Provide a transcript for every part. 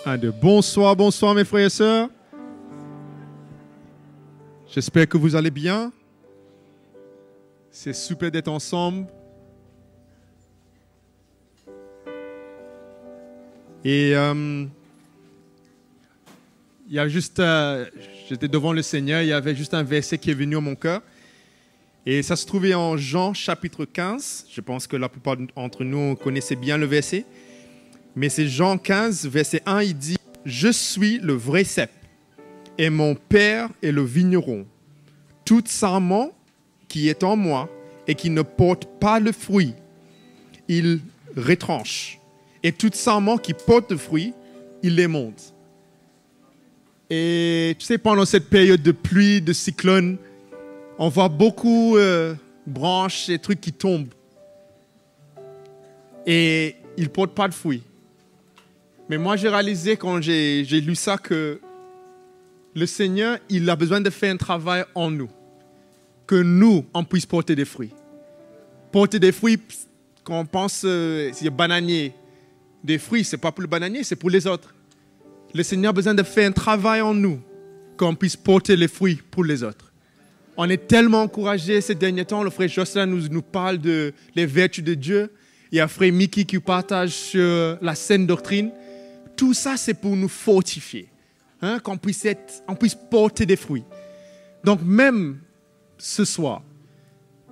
Un, deux. Bonsoir, bonsoir mes frères et sœurs. J'espère que vous allez bien. C'est super d'être ensemble. Et il y a juste, j'étais devant le Seigneur, il y avait juste un verset qui est venu à mon cœur. Et ça se trouvait en Jean chapitre 15. Je pense que la plupart d'entre nous connaissaient bien le verset. Mais c'est Jean 15, verset 1, il dit « Je suis le vrai cep, et mon Père est le vigneron. Tout sarment qui est en moi et qui ne porte pas le fruit, il retranche. Et tout sarment qui porte le fruit, il les monte. » Et tu sais, pendant cette période de pluie, de cyclone, on voit beaucoup de branches et trucs qui tombent. Et ils ne portent pas de fruits. Mais moi, j'ai réalisé quand j'ai lu ça que le Seigneur, il a besoin de faire un travail en nous. Que nous, on puisse porter des fruits. Porter des fruits, quand on pense, c'est bananier. Des fruits, ce n'est pas pour le bananier, c'est pour les autres. Le Seigneur a besoin de faire un travail en nous, qu'on puisse porter les fruits pour les autres. On est tellement encouragés ces derniers temps. Le frère Jocelyn nous parle de les vertus de Dieu. Il y a frère Mickey qui partage sur la saine doctrine. Tout ça, c'est pour nous fortifier, qu'on puisse porter des fruits. Donc même ce soir,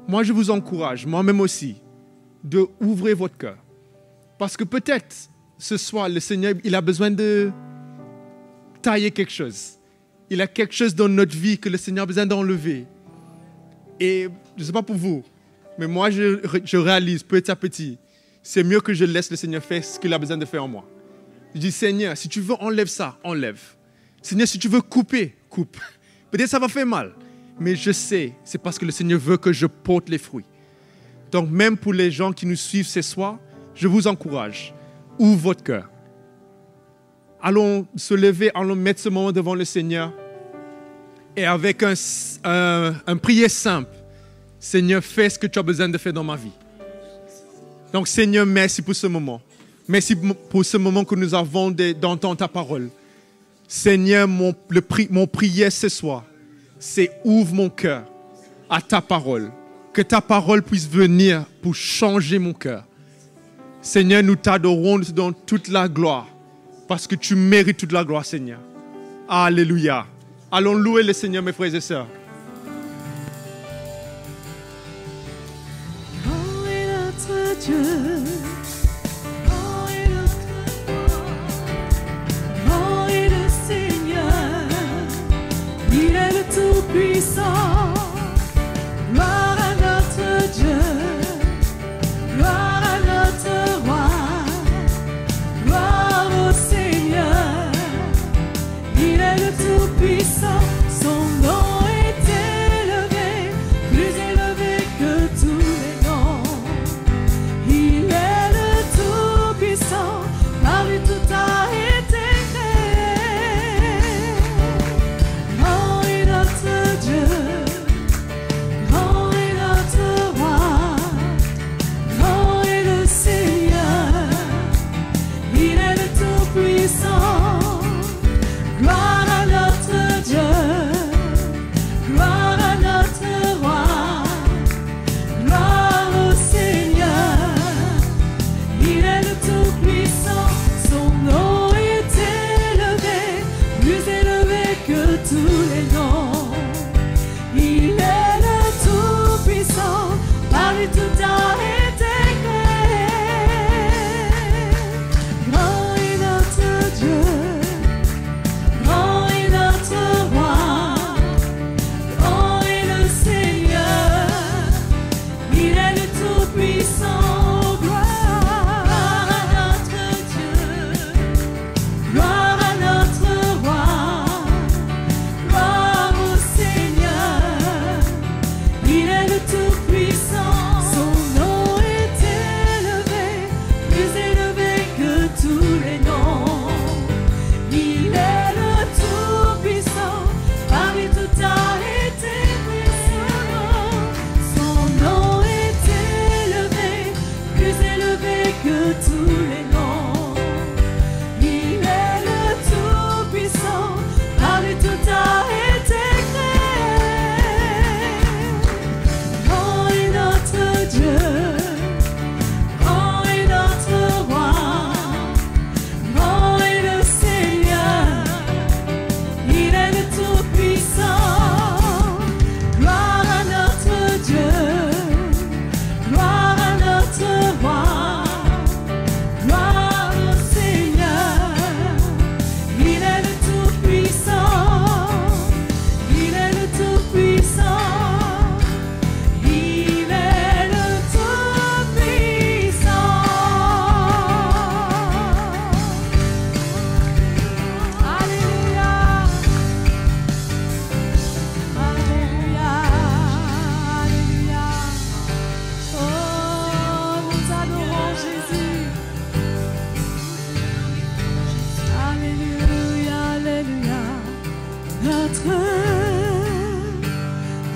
moi je vous encourage, moi-même aussi, de ouvrir votre cœur. Parce que peut-être ce soir, le Seigneur, il a besoin de tailler quelque chose. Il a quelque chose dans notre vie que le Seigneur a besoin d'enlever. Et je ne sais pas pour vous, mais moi je réalise petit à petit, c'est mieux que je laisse le Seigneur faire ce qu'il a besoin de faire en moi. Je dis, Seigneur, si tu veux, enlève ça, enlève. Seigneur, si tu veux couper, coupe. Peut-être ça va faire mal, mais je sais, c'est parce que le Seigneur veut que je porte les fruits. Donc même pour les gens qui nous suivent ce soir, je vous encourage, ouvre votre cœur. Allons se lever, allons mettre ce moment devant le Seigneur. Et avec un prière simple, Seigneur, fais ce que tu as besoin de faire dans ma vie. Donc Seigneur, merci pour ce moment. Merci pour ce moment que nous avons d'entendre ta parole. Seigneur, mon prière ce soir, c'est ouvre mon cœur à ta parole. Que ta parole puisse venir pour changer mon cœur. Seigneur, nous t'adorons, nous te donnons toute la gloire. Parce que tu mérites toute la gloire, Seigneur. Alléluia. Allons louer le Seigneur, mes frères et sœurs. Oh, est notre Dieu. Tout-puissant, gloire à notre Dieu, gloire à notre roi, gloire au Seigneur, il est le Tout-puissant, son nom est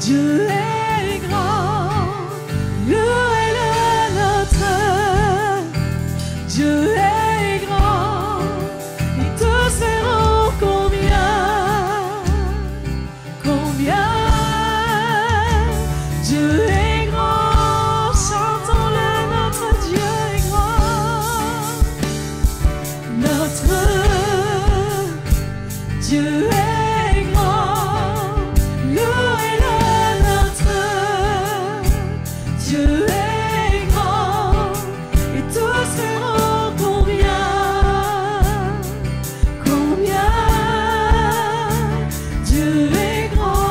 Dieu est grand, louez-le notre. Dieu est grand, et tous verront combien Dieu est grand. Chantons-le, notre Dieu est grand. Notre Dieu est grand, louez-le notre. Dieu est grand, et tous verront combien Dieu est grand.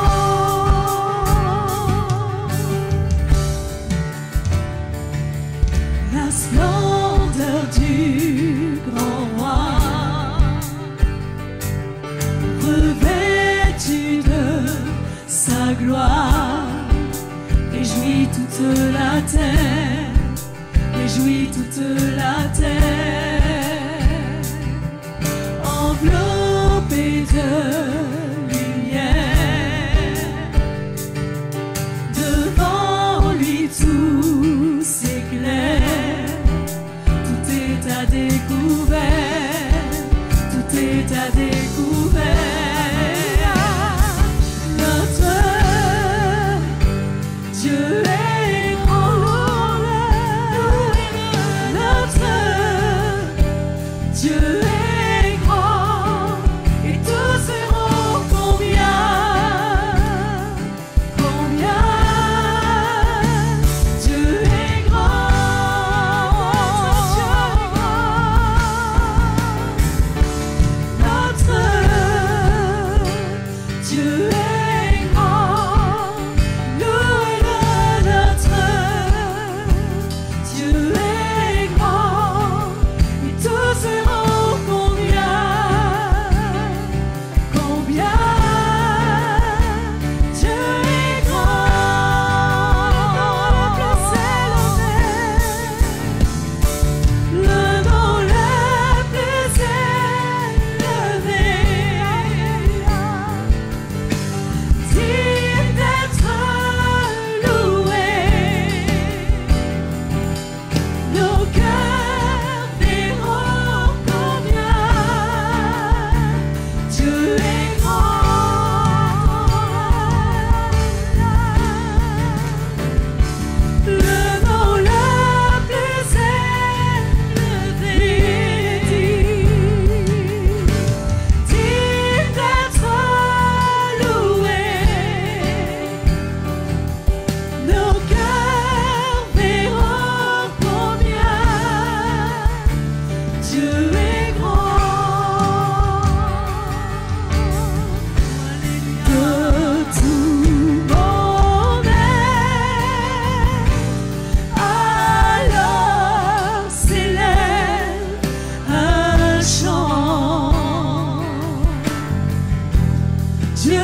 La splendeur du grand roi, revêtu de sa gloire, réjouit toute la terre, réjouit toute la terre, enveloppé de lumière. Devant lui tout s'éclaire, tout est à découvert, tout est à découvert. Notre Dieu est grand, notre Dieu est grand, et tous verront combien Dieu est grand. Notre Dieu est grand, louez-le notre. Dieu est grand, et tous verront combien Dieu est grand. Le nom le plus élevé, digne d'être loué. Nos cœurs verront combien Dieu est grand. Le nom le plus élevé, digne d'être loué. Nos cœurs verront combien Dieu est grand. De tout mon être, alors s'élève un chant. Dieu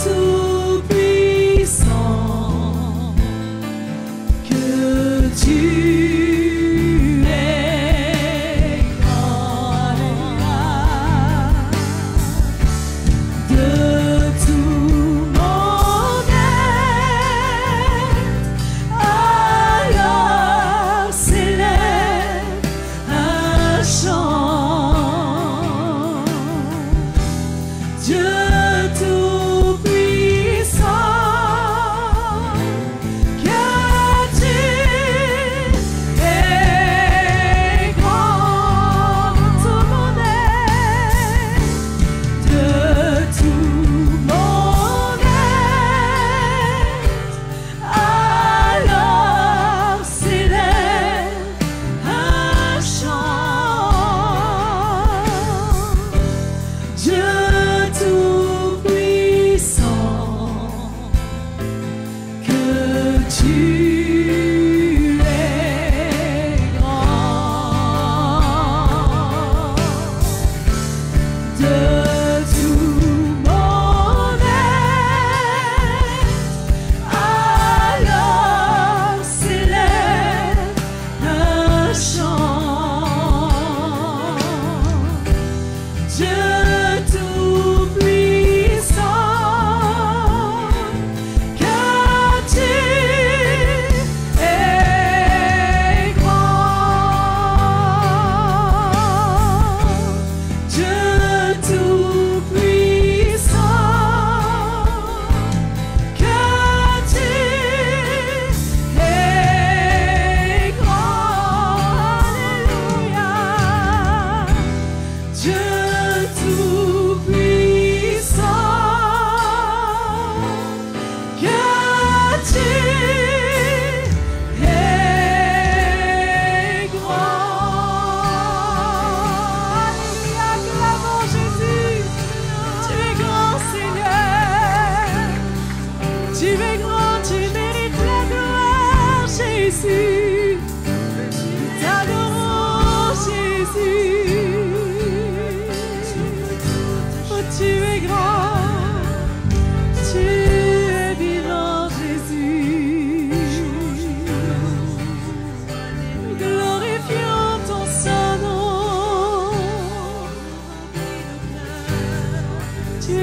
tout-puissant, que tu es grand. De tout mon être, alors s'élève un chant. Dieu tout-puissant, que tu es grand. Tout mon être, de tout mon être, alors s'élève un chant. Dieu tout-puissant, que tu es grand. De tout mon être, alors s'élève un chant. Dieu tout-puissant, que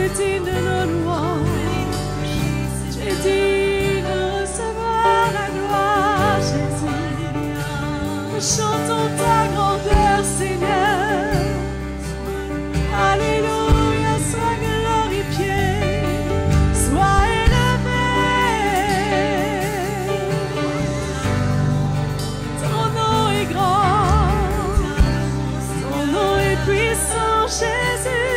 es digne de nos louanges. Tu es digne de recevoir la gloire, Jésus. Nous chantons ta grandeur, Seigneur. Alléluia, sois glorifié, sois élevé. Ton nom est grand, ton nom est puissant, Jésus.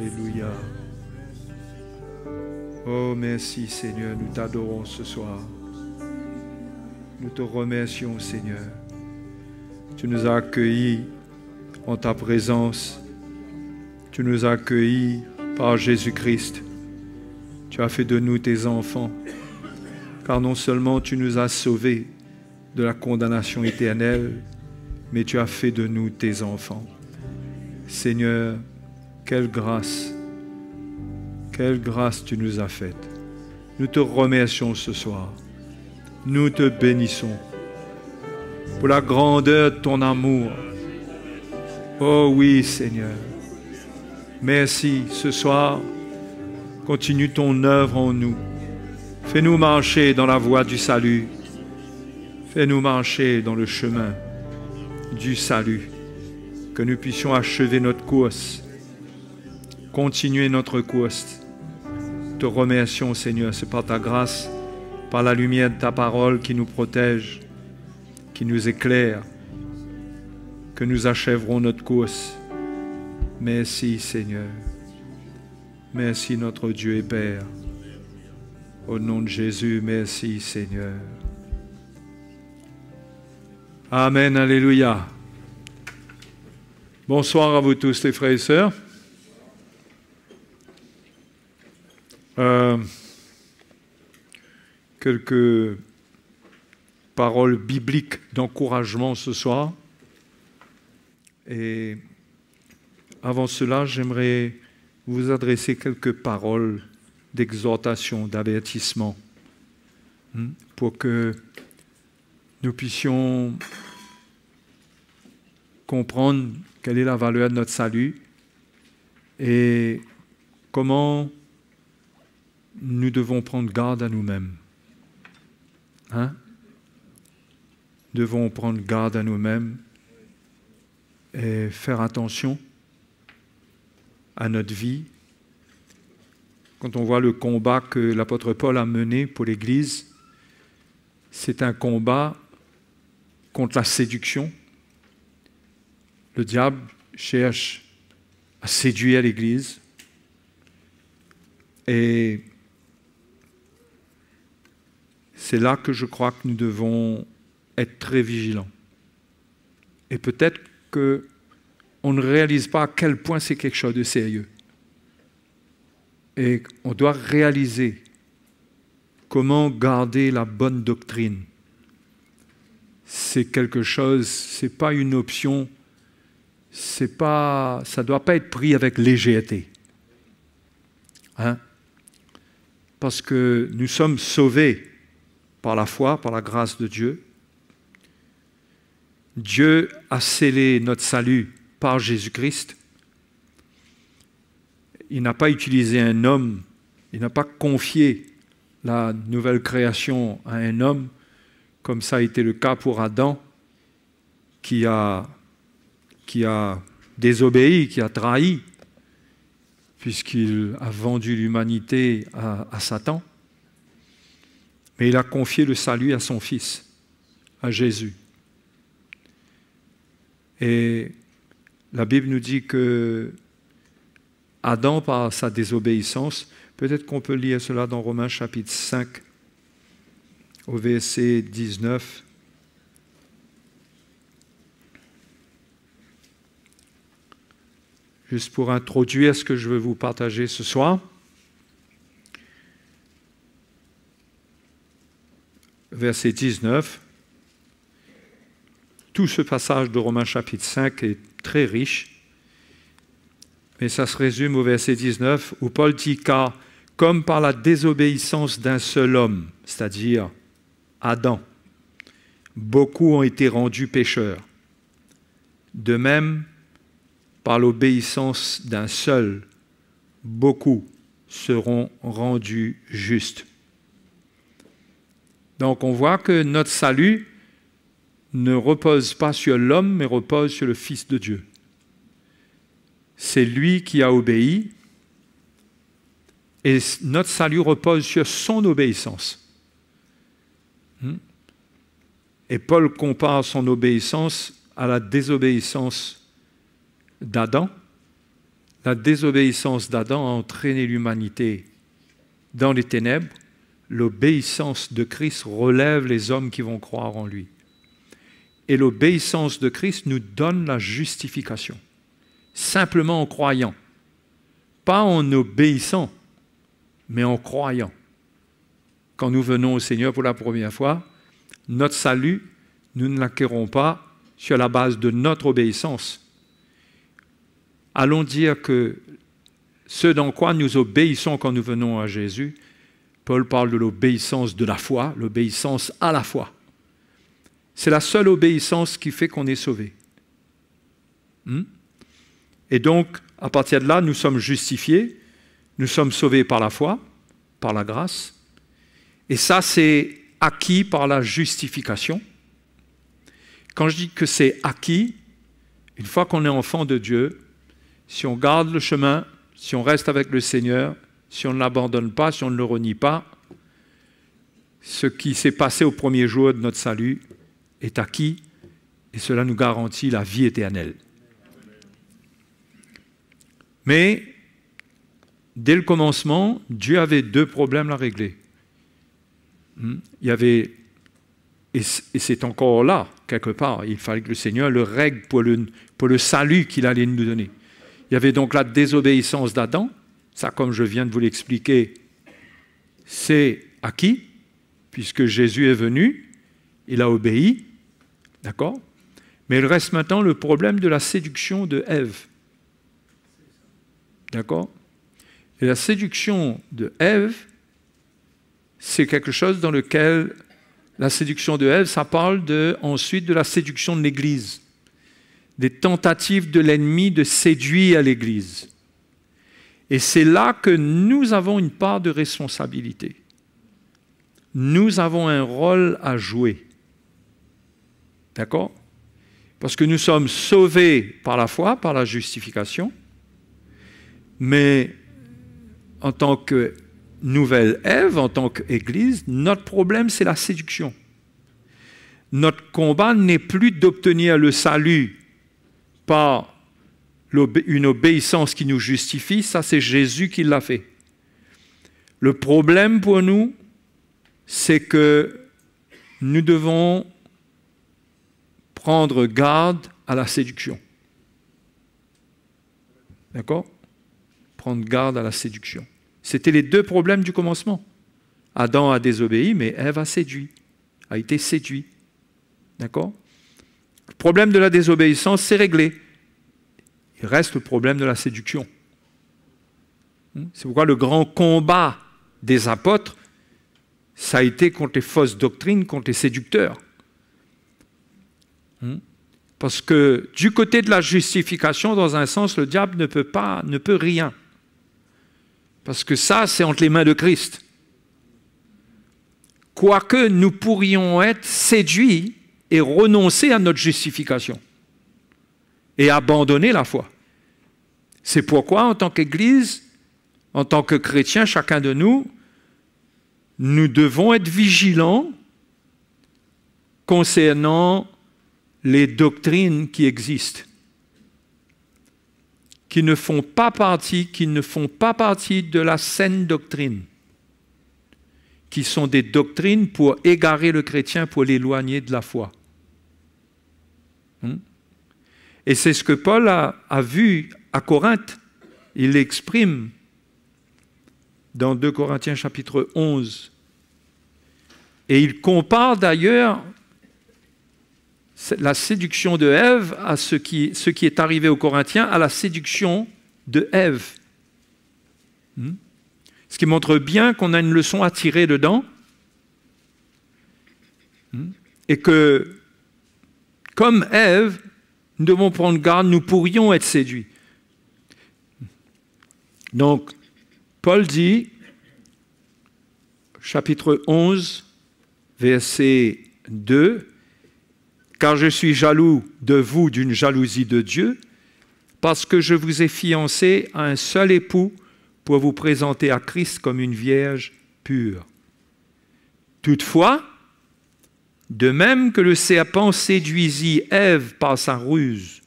Alléluia. Oh, merci Seigneur, nous t'adorons ce soir. Nous te remercions Seigneur. Tu nous as accueillis en ta présence. Tu nous as accueillis par Jésus-Christ. Tu as fait de nous tes enfants. Car non seulement tu nous as sauvés de la condamnation éternelle, mais tu as fait de nous tes enfants. Seigneur, quelle grâce tu nous as faite. Nous te remercions ce soir. Nous te bénissons pour la grandeur de ton amour. Oh oui, Seigneur. Merci ce soir. Continue ton œuvre en nous. Fais-nous marcher dans la voie du salut. Fais-nous marcher dans le chemin du salut. Que nous puissions achever notre course. Continuer notre course. Te remercions, Seigneur. C'est par ta grâce, par la lumière de ta parole qui nous protège, qui nous éclaire, que nous achèverons notre course. Merci, Seigneur. Merci, notre Dieu et Père. Au nom de Jésus, merci, Seigneur. Amen, alléluia. Bonsoir à vous tous, les frères et sœurs. Quelques paroles bibliques d'encouragement ce soir. Et avant cela, j'aimerais vous adresser quelques paroles d'exhortation, d'avertissement, pour que nous puissions comprendre quelle est la valeur de notre salut et comment nous devons prendre garde à nous-mêmes. Devons prendre garde à nous-mêmes et faire attention à notre vie. Quand on voit le combat que l'apôtre Paul a mené pour l'Église, c'est un combat contre la séduction. Le diable cherche à séduire l'Église et c'est là que je crois que nous devons être très vigilants. Et peut-être qu'on ne réalise pas à quel point c'est quelque chose de sérieux. Et on doit réaliser comment garder la bonne doctrine. C'est quelque chose, ce n'est pas une option, ça ne doit pas être pris avec légèreté. Parce que nous sommes sauvés par la foi, par la grâce de Dieu. Dieu a scellé notre salut par Jésus-Christ. Il n'a pas utilisé un homme, il n'a pas confié la nouvelle création à un homme, comme ça a été le cas pour Adam, qui a désobéi, qui a trahi, puisqu'il a vendu l'humanité à Satan. Mais il a confié le salut à son Fils, à Jésus. Et la Bible nous dit que Adam, par sa désobéissance, peut-être qu'on peut lire cela dans Romains chapitre 5, au verset 19. Juste pour introduire ce que je veux vous partager ce soir. Verset 19. Tout ce passage de Romains chapitre 5 est très riche, mais ça se résume au verset 19 où Paul dit « Car comme par la désobéissance d'un seul homme, c'est-à-dire Adam, beaucoup ont été rendus pécheurs. De même, par l'obéissance d'un seul, beaucoup seront rendus justes. » Donc on voit que notre salut ne repose pas sur l'homme, mais repose sur le Fils de Dieu. C'est lui qui a obéi, et notre salut repose sur son obéissance. Et Paul compare son obéissance à la désobéissance d'Adam. la désobéissance d'Adam a entraîné l'humanité dans les ténèbres. L'obéissance de Christ relève les hommes qui vont croire en lui. Et l'obéissance de Christ nous donne la justification, simplement en croyant. Pas en obéissant, mais en croyant. Quand nous venons au Seigneur pour la première fois, notre salut, nous ne l'acquérons pas sur la base de notre obéissance. Allons dire que ce dans quoi nous obéissons quand nous venons à Jésus, Paul parle de l'obéissance de la foi, l'obéissance à la foi. C'est la seule obéissance qui fait qu'on est sauvé. Et donc, à partir de là, nous sommes justifiés, nous sommes sauvés par la foi, par la grâce. Et ça, c'est acquis par la justification. Quand je dis que c'est acquis, une fois qu'on est enfant de Dieu, si on garde le chemin, si on reste avec le Seigneur, si on ne l'abandonne pas, si on ne le renie pas, ce qui s'est passé au premier jour de notre salut est acquis et cela nous garantit la vie éternelle. Mais, dès le commencement, Dieu avait deux problèmes à régler. Il y avait, et c'est encore là, quelque part, il fallait que le Seigneur le règle pour le salut qu'il allait nous donner. Il y avait donc la désobéissance d'Adam. Ça, comme je viens de vous l'expliquer, c'est acquis, puisque Jésus est venu, il a obéi, d'accord? Mais il reste maintenant le problème de la séduction de Ève. D'accord? Et la séduction de Ève, c'est quelque chose dans lequel la séduction de Ève, ça parle ensuite de la séduction de l'Église, des tentatives de l'ennemi de séduire l'Église. Et c'est là que nous avons une part de responsabilité. Nous avons un rôle à jouer. D'accord? Parce que nous sommes sauvés par la foi, par la justification, mais en tant que nouvelle Ève, en tant qu'Église, notre problème, c'est la séduction. Notre combat n'est plus d'obtenir le salut par une obéissance qui nous justifie, ça c'est Jésus qui l'a fait. Le problème pour nous, c'est que nous devons prendre garde à la séduction. D'accord? Prendre garde à la séduction. C'était les deux problèmes du commencement. Adam a désobéi, mais Ève a séduit, a été séduit. D'accord? Le problème de la désobéissance, c'est réglé. Il reste le problème de la séduction. C'est pourquoi le grand combat des apôtres, ça a été contre les fausses doctrines, contre les séducteurs. Parce que du côté de la justification, dans un sens, le diable ne peut rien. Parce que ça, c'est entre les mains de Christ. Quoique nous pourrions être séduits et renoncer à notre justification et abandonner la foi. C'est pourquoi, en tant qu'Église, en tant que chrétiens, chacun de nous, nous devons être vigilants concernant les doctrines qui existent, qui ne font pas partie de la saine doctrine, qui sont des doctrines pour égarer le chrétien, pour l'éloigner de la foi. Et c'est ce que Paul a vu à Corinthe. Il l'exprime dans 2 Corinthiens chapitre 11. Et il compare d'ailleurs la séduction de Ève à ce qui est arrivé aux Corinthiens, à la séduction de Ève. Ce qui montre bien qu'on a une leçon à tirer dedans et que, comme Ève, nous devons prendre garde, nous pourrions être séduits. Donc, Paul dit, chapitre 11, verset 2, « Car je suis jaloux de vous d'une jalousie de Dieu, parce que je vous ai fiancé à un seul époux pour vous présenter à Christ comme une vierge pure. Toutefois, de même que le serpent séduisit Ève par sa ruse,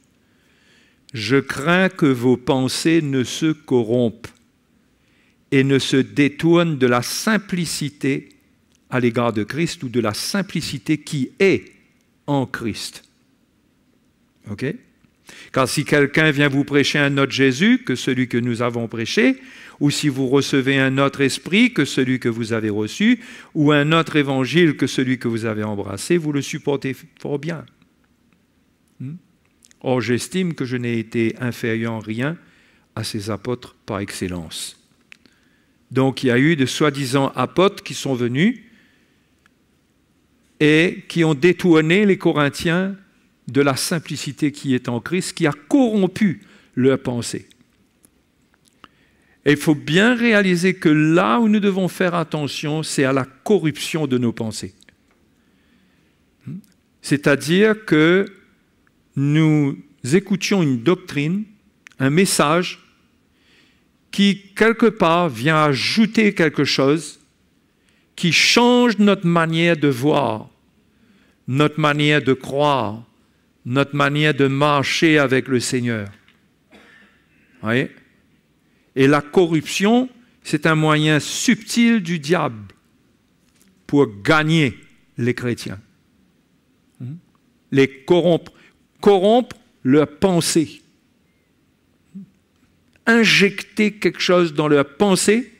je crains que vos pensées ne se corrompent et ne se détournent de la simplicité à l'égard de Christ ou de la simplicité qui est en Christ. OK? Car si quelqu'un vient vous prêcher un autre Jésus que celui que nous avons prêché, ou si vous recevez un autre esprit que celui que vous avez reçu, ou un autre évangile que celui que vous avez embrassé, vous le supportez fort bien. Or, j'estime que je n'ai été inférieur en rien à ces apôtres par excellence. Donc, il y a eu de soi-disant apôtres qui sont venus et qui ont détourné les Corinthiens de la simplicité qui est en Christ, qui a corrompu leur pensée. Et il faut bien réaliser que là où nous devons faire attention, c'est à la corruption de nos pensées. C'est-à-dire que nous écoutions une doctrine, un message, qui, quelque part, vient ajouter quelque chose qui change notre manière de voir, notre manière de croire, notre manière de marcher avec le Seigneur. Vous voyez? Et la corruption, c'est un moyen subtil du diable pour gagner les chrétiens. Les corrompre leur pensée. Injecter quelque chose dans leur pensée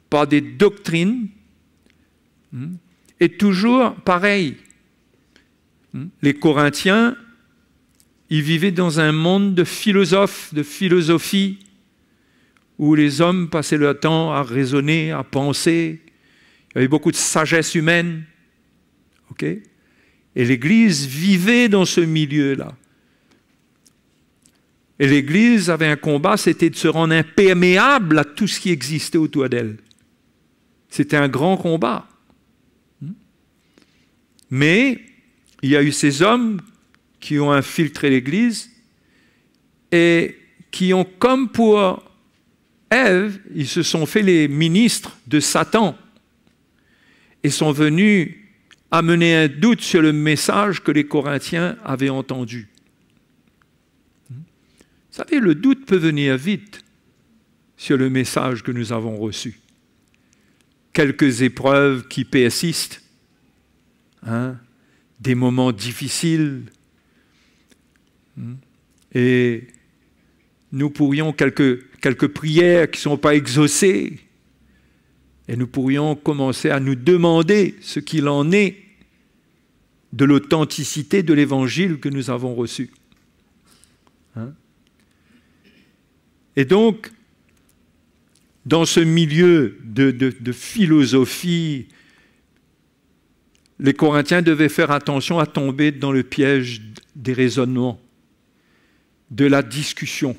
par des doctrines. Et toujours pareil. Les Corinthiens, ils vivaient dans un monde de philosophes, de philosophie, où les hommes passaient leur temps à raisonner, à penser. Il y avait beaucoup de sagesse humaine. OK? Et l'Église vivait dans ce milieu-là. Et l'Église avait un combat, c'était de se rendre imperméable à tout ce qui existait autour d'elle. C'était un grand combat. Mais il y a eu ces hommes qui ont infiltré l'Église et qui ont, comme pour Ève, ils se sont fait les ministres de Satan et sont venus amener un doute sur le message que les Corinthiens avaient entendu. Vous savez, le doute peut venir vite sur le message que nous avons reçu. Quelques épreuves qui persistent, des moments difficiles, et nous pourrions quelques prières qui ne sont pas exaucées, et nous pourrions commencer à nous demander ce qu'il en est de l'authenticité de l'évangile que nous avons reçu. Et donc, dans ce milieu de philosophie, les Corinthiens devaient faire attention à tomber dans le piège des raisonnements, de la discussion.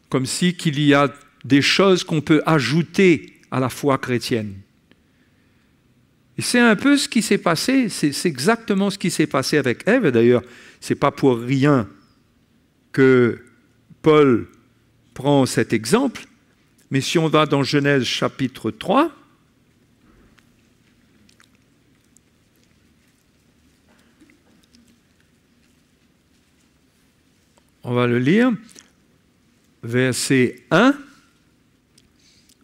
Comme si qu'il y a des choses qu'on peut ajouter à la foi chrétienne. Et c'est un peu ce qui s'est passé, c'est exactement ce qui s'est passé avec Ève. D'ailleurs, ce n'est pas pour rien que Paul prend cet exemple, mais si on va dans Genèse chapitre 3, on va le lire, verset 1.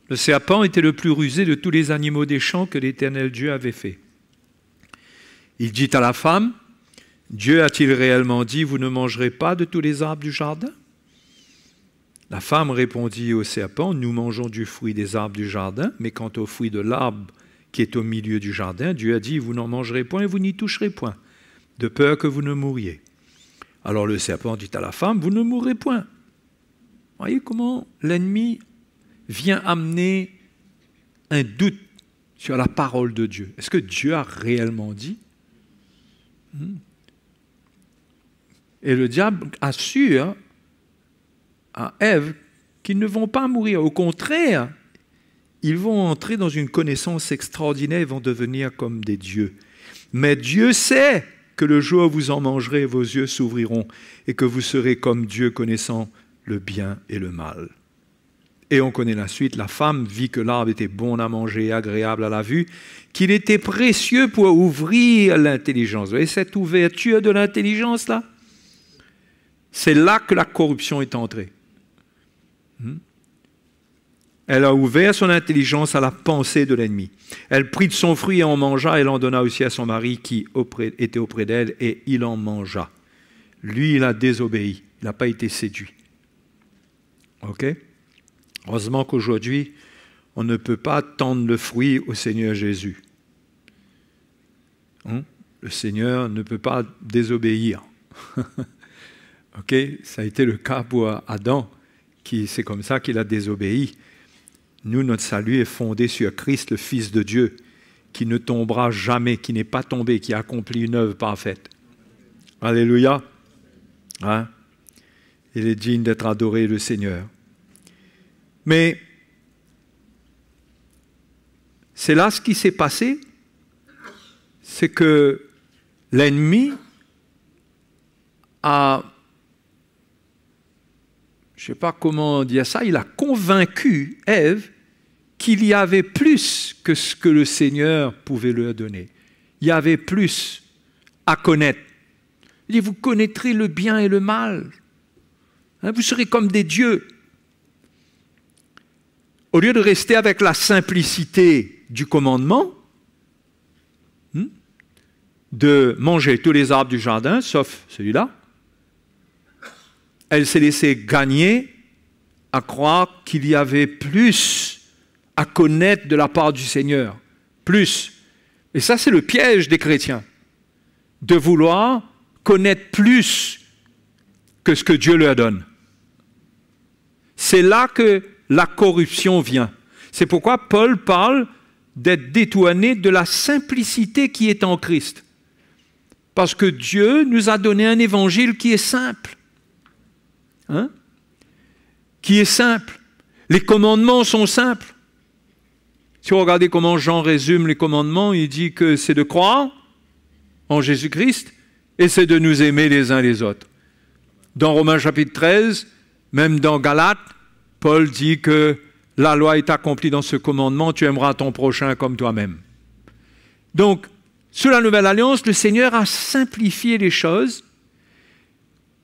Le serpent était le plus rusé de tous les animaux des champs que l'Éternel Dieu avait fait. Il dit à la femme, « Dieu a-t-il réellement dit, vous ne mangerez pas de tous les arbres du jardin ?» La femme répondit au serpent, « Nous mangeons du fruit des arbres du jardin, mais quant au fruit de l'arbre qui est au milieu du jardin, Dieu a dit, vous n'en mangerez point et vous n'y toucherez point, de peur que vous ne mouriez. » Alors le serpent dit à la femme, « Vous ne mourrez point. » Voyez comment l'ennemi vient amener un doute sur la parole de Dieu. Est-ce que Dieu a réellement dit? Et le diable assure à Ève qu'ils ne vont pas mourir. Au contraire, ils vont entrer dans une connaissance extraordinaire, ils vont devenir comme des dieux. Mais Dieu sait que le jour où vous en mangerez, vos yeux s'ouvriront et que vous serez comme Dieu, connaissant le bien et le mal. Et on connaît la suite. La femme vit que l'arbre était bon à manger et agréable à la vue, qu'il était précieux pour ouvrir l'intelligence. Vous voyez cette ouverture de l'intelligence là? C'est là que la corruption est entrée. Elle a ouvert son intelligence à la pensée de l'ennemi. Elle prit de son fruit et en mangea. Elle en donna aussi à son mari qui était auprès d'elle et il en mangea. Lui, il a désobéi. Il n'a pas été séduit. OK? Heureusement qu'aujourd'hui, on ne peut pas tendre le fruit au Seigneur Jésus. Le Seigneur ne peut pas désobéir. OK? Ça a été le cas pour Adam, c'est comme ça qu'il a désobéi. Nous, notre salut est fondé sur Christ, le Fils de Dieu, qui ne tombera jamais, qui n'est pas tombé, qui a accompli une œuvre parfaite. Alléluia. Hein? Il est digne d'être adoré, le Seigneur. Mais c'est là ce qui s'est passé, c'est que l'ennemi a, je ne sais pas comment dire ça, il a convaincu Ève qu'il y avait plus que ce que le Seigneur pouvait leur donner. Il y avait plus à connaître. Il dit, vous connaîtrez le bien et le mal. Hein, vous serez comme des dieux. Au lieu de rester avec la simplicité du commandement, de manger tous les arbres du jardin, sauf celui-là, elle s'est laissée gagner à croire qu'il y avait plus à connaître de la part du Seigneur. Plus. Et ça, c'est le piège des chrétiens. De vouloir connaître plus que ce que Dieu leur donne. C'est là que la corruption vient. C'est pourquoi Paul parle d'être détourné de la simplicité qui est en Christ. Parce que Dieu nous a donné un évangile qui est simple. Hein? Qui est simple. Les commandements sont simples. Si vous regardez comment Jean résume les commandements, il dit que c'est de croire en Jésus-Christ et c'est de nous aimer les uns les autres. Dans Romains chapitre 13, même dans Galates, Paul dit que la loi est accomplie dans ce commandement, tu aimeras ton prochain comme toi-même. Donc, sous la Nouvelle Alliance, le Seigneur a simplifié les choses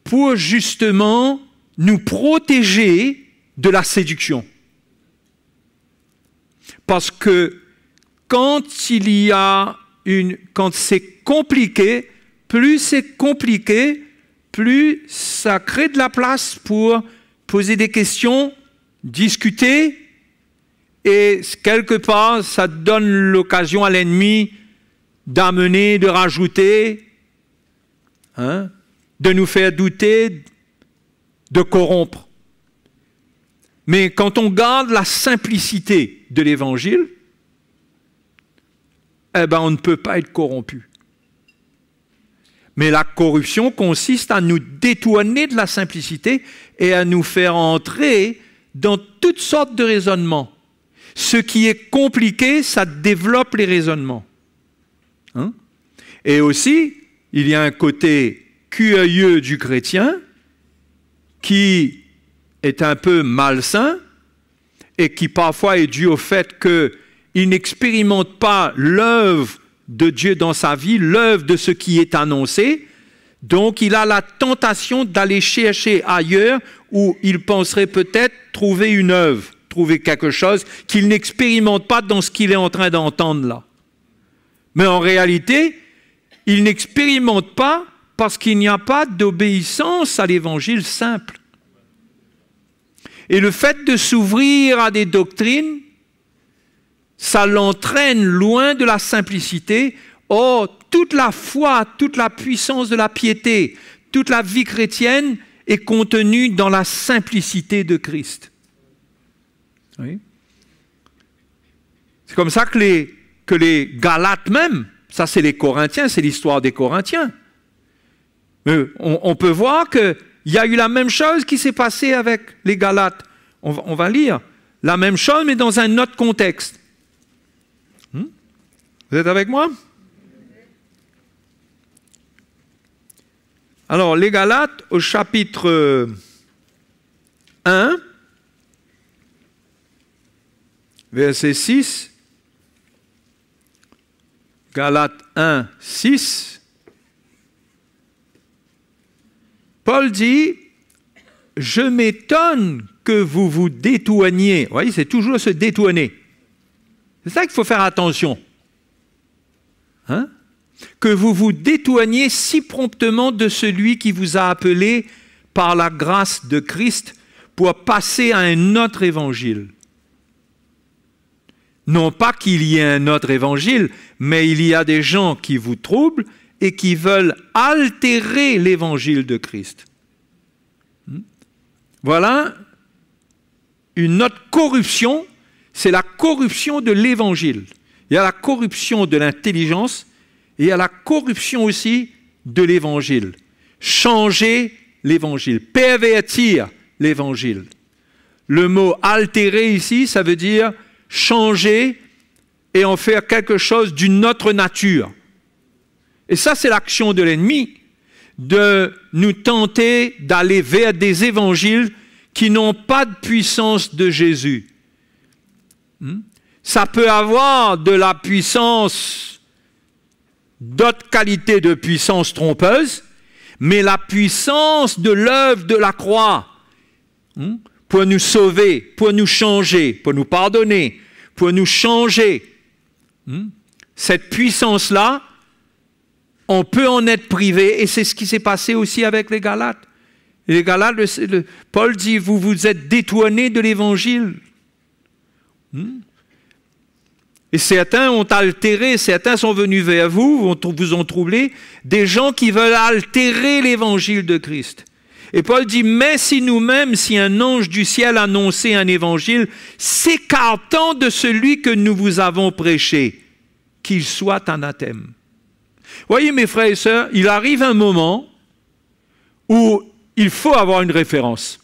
pour justement nous protéger de la séduction. Parce que quand c'est compliqué, plus ça crée de la place pour poser des questions, discuter, et quelque part, ça donne l'occasion à l'ennemi d'amener, de rajouter, de nous faire douter, de corrompre. Mais quand on garde la simplicité de l'Évangile, on ne peut pas être corrompu. Mais la corruption consiste à nous détourner de la simplicité et à nous faire entrer dans toutes sortes de raisonnements. Ce qui est compliqué, ça développe les raisonnements. Et aussi, il y a un côté curieux du chrétien qui est un peu malsain et qui parfois est dû au fait qu'il n'expérimente pas l'œuvre de Dieu dans sa vie, l'œuvre de ce qui est annoncé. Donc, il a la tentation d'aller chercher ailleurs où il penserait peut-être trouver une œuvre, trouver quelque chose qu'il n'expérimente pas dans ce qu'il est en train d'entendre là. Mais en réalité, il n'expérimente pas parce qu'il n'y a pas d'obéissance à l'évangile simple. Et le fait de s'ouvrir à des doctrines, ça l'entraîne loin de la simplicité. Or, toute la foi, toute la puissance de la piété, toute la vie chrétienne est contenue dans la simplicité de Christ. Oui. C'est comme ça que les Galates même, ça c'est les Corinthiens, c'est l'histoire des Corinthiens. Mais on peut voir qu'il y a eu la même chose qui s'est passée avec les Galates. On va lire la même chose, mais dans un autre contexte. Vous êtes avec moi? Alors, les Galates, au chapitre 1, verset 6, Galates 1, 6, Paul dit, je m'étonne que vous vous détourniez. Vous voyez, c'est toujours se détourner. C'est ça qu'il faut faire attention. Hein? Que vous vous détourniez si promptement de celui qui vous a appelé par la grâce de Christ pour passer à un autre évangile. Non pas qu'il y ait un autre évangile, mais il y a des gens qui vous troublent et qui veulent altérer l'évangile de Christ. Voilà une autre corruption, c'est la corruption de l'évangile. Il y a la corruption de l'intelligence et il y a la corruption aussi de l'évangile. Changer l'évangile, pervertir l'évangile. Le mot altérer ici, ça veut dire changer et en faire quelque chose d'une autre nature. Et ça, c'est l'action de l'ennemi, de nous tenter d'aller vers des évangiles qui n'ont pas de puissance de Jésus. Ça peut avoir de la puissance, d'autres qualités de puissance trompeuse, mais la puissance de l'œuvre de la croix, pour nous sauver, pour nous changer, pour nous pardonner, pour nous changer, cette puissance-là, on peut en être privé, et c'est ce qui s'est passé aussi avec les Galates. Les Galates, Paul dit, vous vous êtes détournés de l'évangile. Et certains ont altéré, certains sont venus vers vous, vous ont troublé, des gens qui veulent altérer l'évangile de Christ. Et Paul dit, mais si nous-mêmes, si un ange du ciel annonçait un évangile s'écartant de celui que nous vous avons prêché, qu'il soit anathème. Voyez mes frères et sœurs, il arrive un moment où il faut avoir une référence.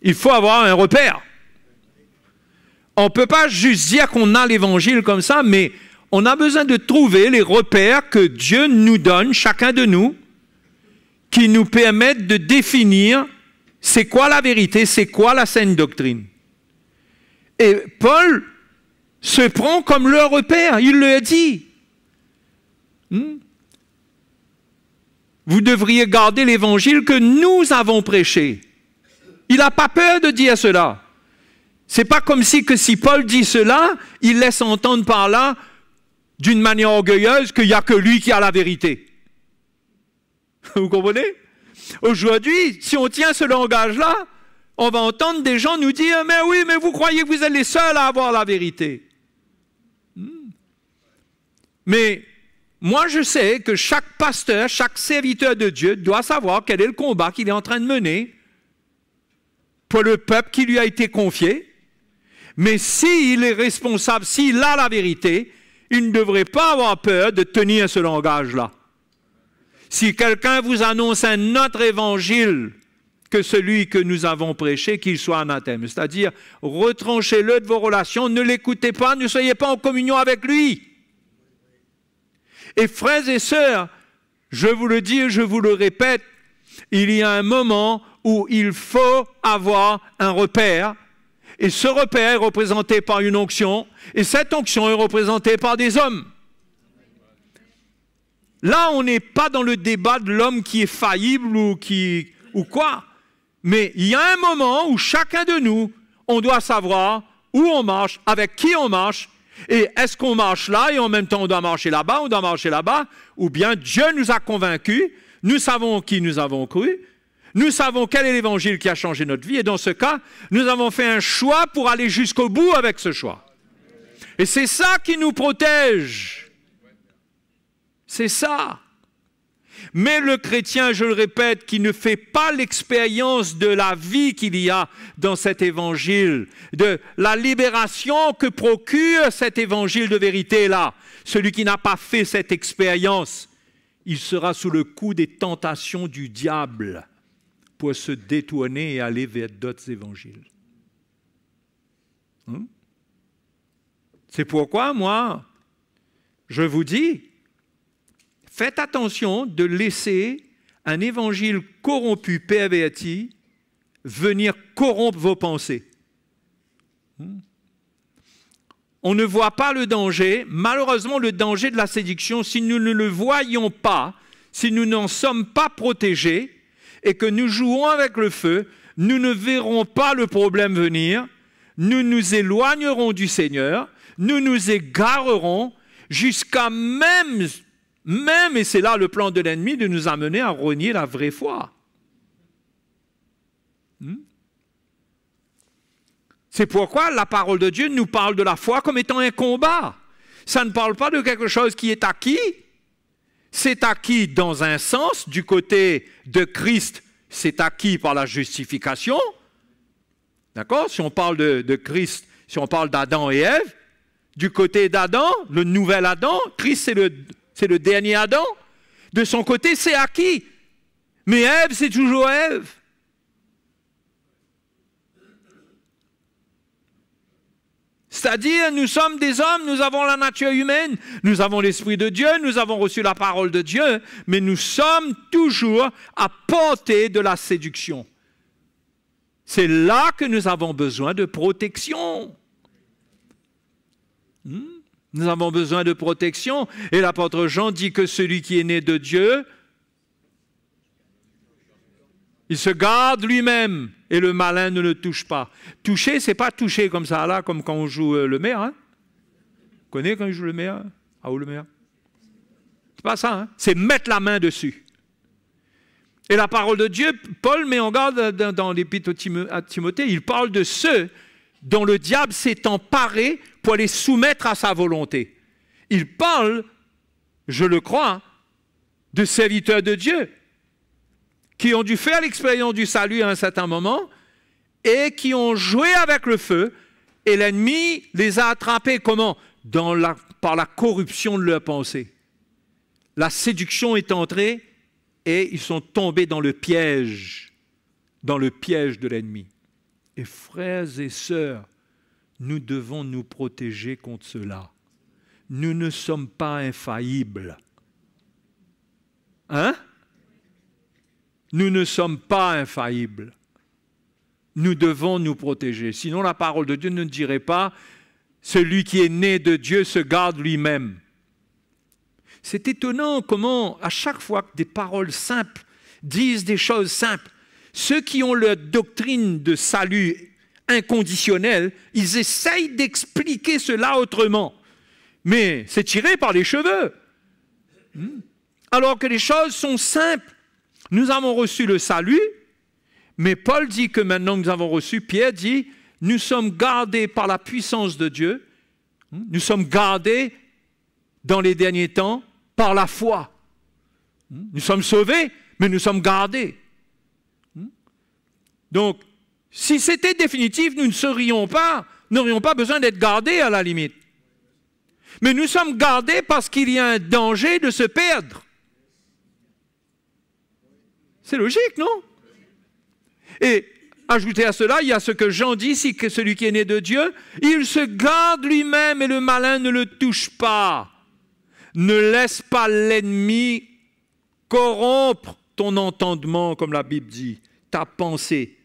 Il faut avoir un repère. On ne peut pas juste dire qu'on a l'évangile comme ça, mais on a besoin de trouver les repères que Dieu nous donne, chacun de nous, qui nous permettent de définir c'est quoi la vérité, c'est quoi la saine doctrine. Et Paul se prend comme leur repère, il le dit. Vous devriez garder l'évangile que nous avons prêché. Il n'a pas peur de dire cela. C'est pas comme si Paul dit cela, il laisse entendre par là, d'une manière orgueilleuse, qu'il n'y a que lui qui a la vérité. Vous comprenez? Aujourd'hui, si on tient ce langage-là, on va entendre des gens nous dire « Mais oui, mais vous croyez que vous êtes les seuls à avoir la vérité. » Mais moi, je sais que chaque pasteur, chaque serviteur de Dieu doit savoir quel est le combat qu'il est en train de mener pour le peuple qui lui a été confié. Mais s'il est responsable, s'il a la vérité, il ne devrait pas avoir peur de tenir ce langage-là. Si quelqu'un vous annonce un autre évangile que celui que nous avons prêché, qu'il soit anathème, c'est-à-dire retranchez-le de vos relations, ne l'écoutez pas, ne soyez pas en communion avec lui. Et frères et sœurs, je vous le dis et je vous le répète, il y a un moment où il faut avoir un repère, et ce repère est représenté par une onction, et cette onction est représentée par des hommes. Là, on n'est pas dans le débat de l'homme qui est faillible ou quoi, mais il y a un moment où chacun de nous, on doit savoir où on marche, avec qui on marche, et est-ce qu'on marche là et en même temps on doit marcher là-bas, on doit marcher là-bas, ou bien Dieu nous a convaincus, nous savons qui nous avons cru, nous savons quel est l'évangile qui a changé notre vie, et dans ce cas, nous avons fait un choix pour aller jusqu'au bout avec ce choix. Et c'est ça qui nous protège. C'est ça. Mais le chrétien, je le répète, qui ne fait pas l'expérience de la vie qu'il y a dans cet évangile, de la libération que procure cet évangile de vérité-là, celui qui n'a pas fait cette expérience, il sera sous le coup des tentations du diable pour se détourner et aller vers d'autres évangiles. C'est pourquoi, moi, je vous dis, faites attention de laisser un évangile corrompu, perverti, venir corrompre vos pensées. On ne voit pas le danger, malheureusement le danger de la séduction, si nous ne le voyons pas, si nous n'en sommes pas protégés, et que nous jouons avec le feu, nous ne verrons pas le problème venir, nous nous éloignerons du Seigneur, nous nous égarerons jusqu'à même, et c'est là le plan de l'ennemi, de nous amener à renier la vraie foi. C'est pourquoi la parole de Dieu nous parle de la foi comme étant un combat. Ça ne parle pas de quelque chose qui est acquis. C'est acquis dans un sens, du côté de Christ, c'est acquis par la justification. D'accord? Si on parle de Christ, si on parle d'Adam et Ève, du côté d'Adam, le nouvel Adam, Christ c'est le dernier Adam. De son côté, c'est acquis. Mais Ève, c'est toujours Ève. C'est-à-dire, nous sommes des hommes, nous avons la nature humaine, nous avons l'Esprit de Dieu, nous avons reçu la parole de Dieu, mais nous sommes toujours à portée de la séduction. C'est là que nous avons besoin de protection. Nous avons besoin de protection. Et l'apôtre Jean dit que celui qui est né de Dieu, il se garde lui-même et le malin ne le touche pas. Toucher, c'est pas toucher comme ça, là, comme quand on joue le maire. Hein? Vous connaissez quand on joue le maire? Ah, où le maire? C'est pas ça, hein? C'est mettre la main dessus. Et la parole de Dieu, Paul met en garde dans l'épître à Timothée, il parle de ceux dont le diable s'est emparé pour les soumettre à sa volonté. Il parle, je le crois, de serviteurs de Dieu qui ont dû faire l'expérience du salut à un certain moment et qui ont joué avec le feu et l'ennemi les a attrapés. Comment? Par la corruption de leurs pensées. La séduction est entrée et ils sont tombés dans le piège de l'ennemi. Et frères et sœurs, nous devons nous protéger contre cela. Nous ne sommes pas infaillibles. Hein? Nous ne sommes pas infaillibles. Nous devons nous protéger. Sinon, la parole de Dieu ne dirait pas « Celui qui est né de Dieu se garde lui-même ». C'est étonnant comment, à chaque fois que des paroles simples disent des choses simples, ceux qui ont leur doctrine de salut inconditionnel, ils essayent d'expliquer cela autrement. Mais c'est tiré par les cheveux. Alors que les choses sont simples. Nous avons reçu le salut, mais Paul dit que maintenant que nous avons reçu, Pierre dit, nous sommes gardés par la puissance de Dieu, nous sommes gardés dans les derniers temps par la foi. Nous sommes sauvés, mais nous sommes gardés. Donc, si c'était définitif, nous n'aurions pas besoin d'être gardés à la limite. Mais nous sommes gardés parce qu'il y a un danger de se perdre. C'est logique, non? Et ajouté à cela, il y a ce que Jean dit, si que celui qui est né de Dieu, il se garde lui-même et le malin ne le touche pas. Ne laisse pas l'ennemi corrompre ton entendement, comme la Bible dit, ta pensée,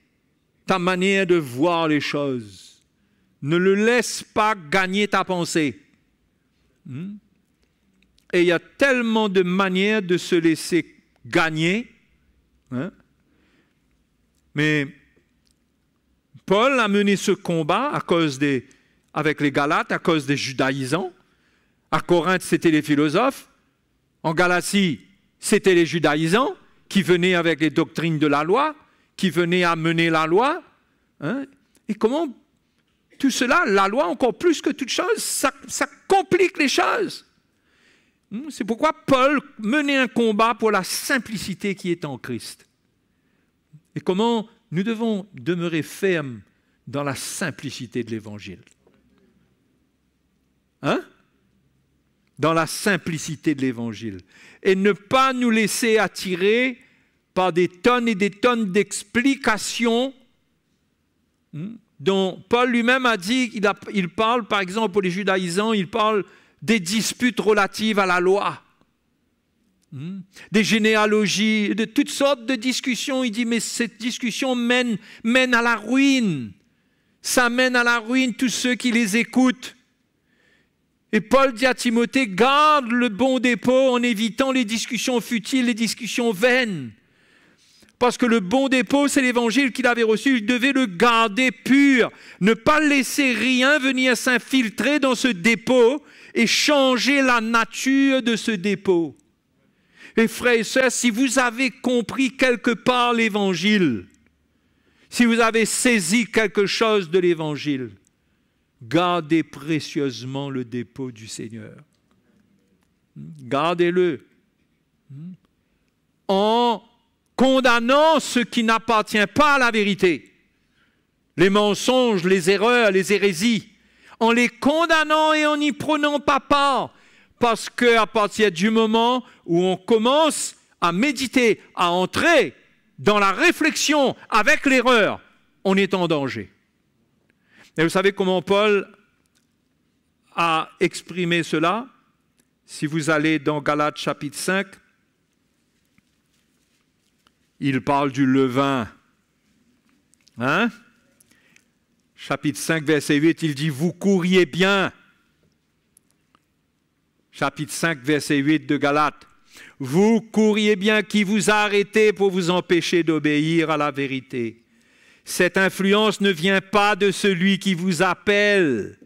ta manière de voir les choses. Ne le laisse pas gagner ta pensée. Et il y a tellement de manières de se laisser gagner. Hein? Mais Paul a mené ce combat avec les Galates à cause des judaïsants. À Corinthe, c'était les philosophes. En Galatie, c'était les judaïsants qui venaient avec les doctrines de la loi, qui venaient amener la loi. Hein? Et comment tout cela, la loi encore plus que toute chose, ça complique les choses. C'est pourquoi Paul menait un combat pour la simplicité qui est en Christ. Et comment nous devons demeurer fermes dans la simplicité de l'Évangile. Hein? Dans la simplicité de l'Évangile. Et ne pas nous laisser attirer par des tonnes et des tonnes d'explications dont Paul lui-même a dit, il parle par exemple pour les judaïsants, il parle des disputes relatives à la loi, des généalogies, de toutes sortes de discussions. Il dit, mais cette discussion mène à la ruine. Ça mène à la ruine tous ceux qui les écoutent. Et Paul dit à Timothée, garde le bon dépôt en évitant les discussions futiles, les discussions vaines. Parce que le bon dépôt, c'est l'évangile qu'il avait reçu. Il devait le garder pur. Ne pas laisser rien venir s'infiltrer dans ce dépôt et changer la nature de ce dépôt. Et frères et sœurs, si vous avez compris quelque part l'évangile, si vous avez saisi quelque chose de l'évangile, gardez précieusement le dépôt du Seigneur. Gardez-le. En condamnant ce qui n'appartient pas à la vérité, les mensonges, les erreurs, les hérésies, en les condamnant et en n'y prenant pas part, parce qu'à partir du moment où on commence à méditer, à entrer dans la réflexion avec l'erreur, on est en danger. Et vous savez comment Paul a exprimé cela? Si vous allez dans Galates chapitre 5, il parle du levain. Hein? Chapitre 5, verset 8, il dit « Vous couriez bien ». Chapitre 5, verset 8 de Galates. « Vous couriez bien, qui vous a arrêté pour vous empêcher d'obéir à la vérité. Cette influence ne vient pas de celui qui vous appelle.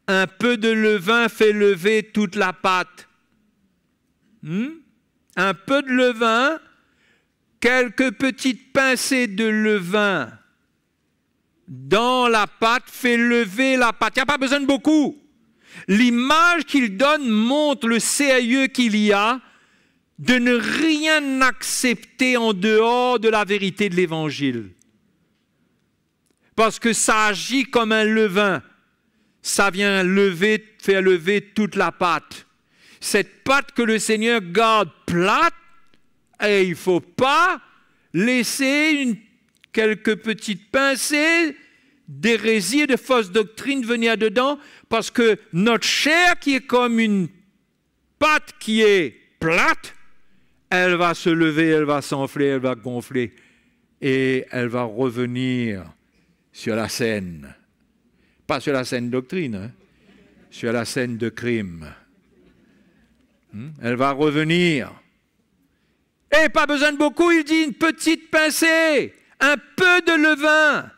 Un peu de levain fait lever toute la pâte. » Un peu de levain, quelques petites pincées de levain dans la pâte fait lever la pâte. Il n'y a pas besoin de beaucoup. L'image qu'il donne montre le sérieux qu'il y a de ne rien accepter en dehors de la vérité de l'Évangile. Parce que ça agit comme un levain. Ça vient faire lever toute la pâte. Cette pâte que le Seigneur garde plate, et il ne faut pas laisser quelques petites pincées d'hérésie et de fausses doctrines venir dedans, parce que notre chair qui est comme une pâte qui est plate, elle va se lever, elle va s'enfler, elle va gonfler, et elle va revenir sur la scène. Pas sur la scène doctrine, hein, sur la scène de crime. Elle va revenir. Et pas besoin de beaucoup, il dit une petite pincée, un peu de levain,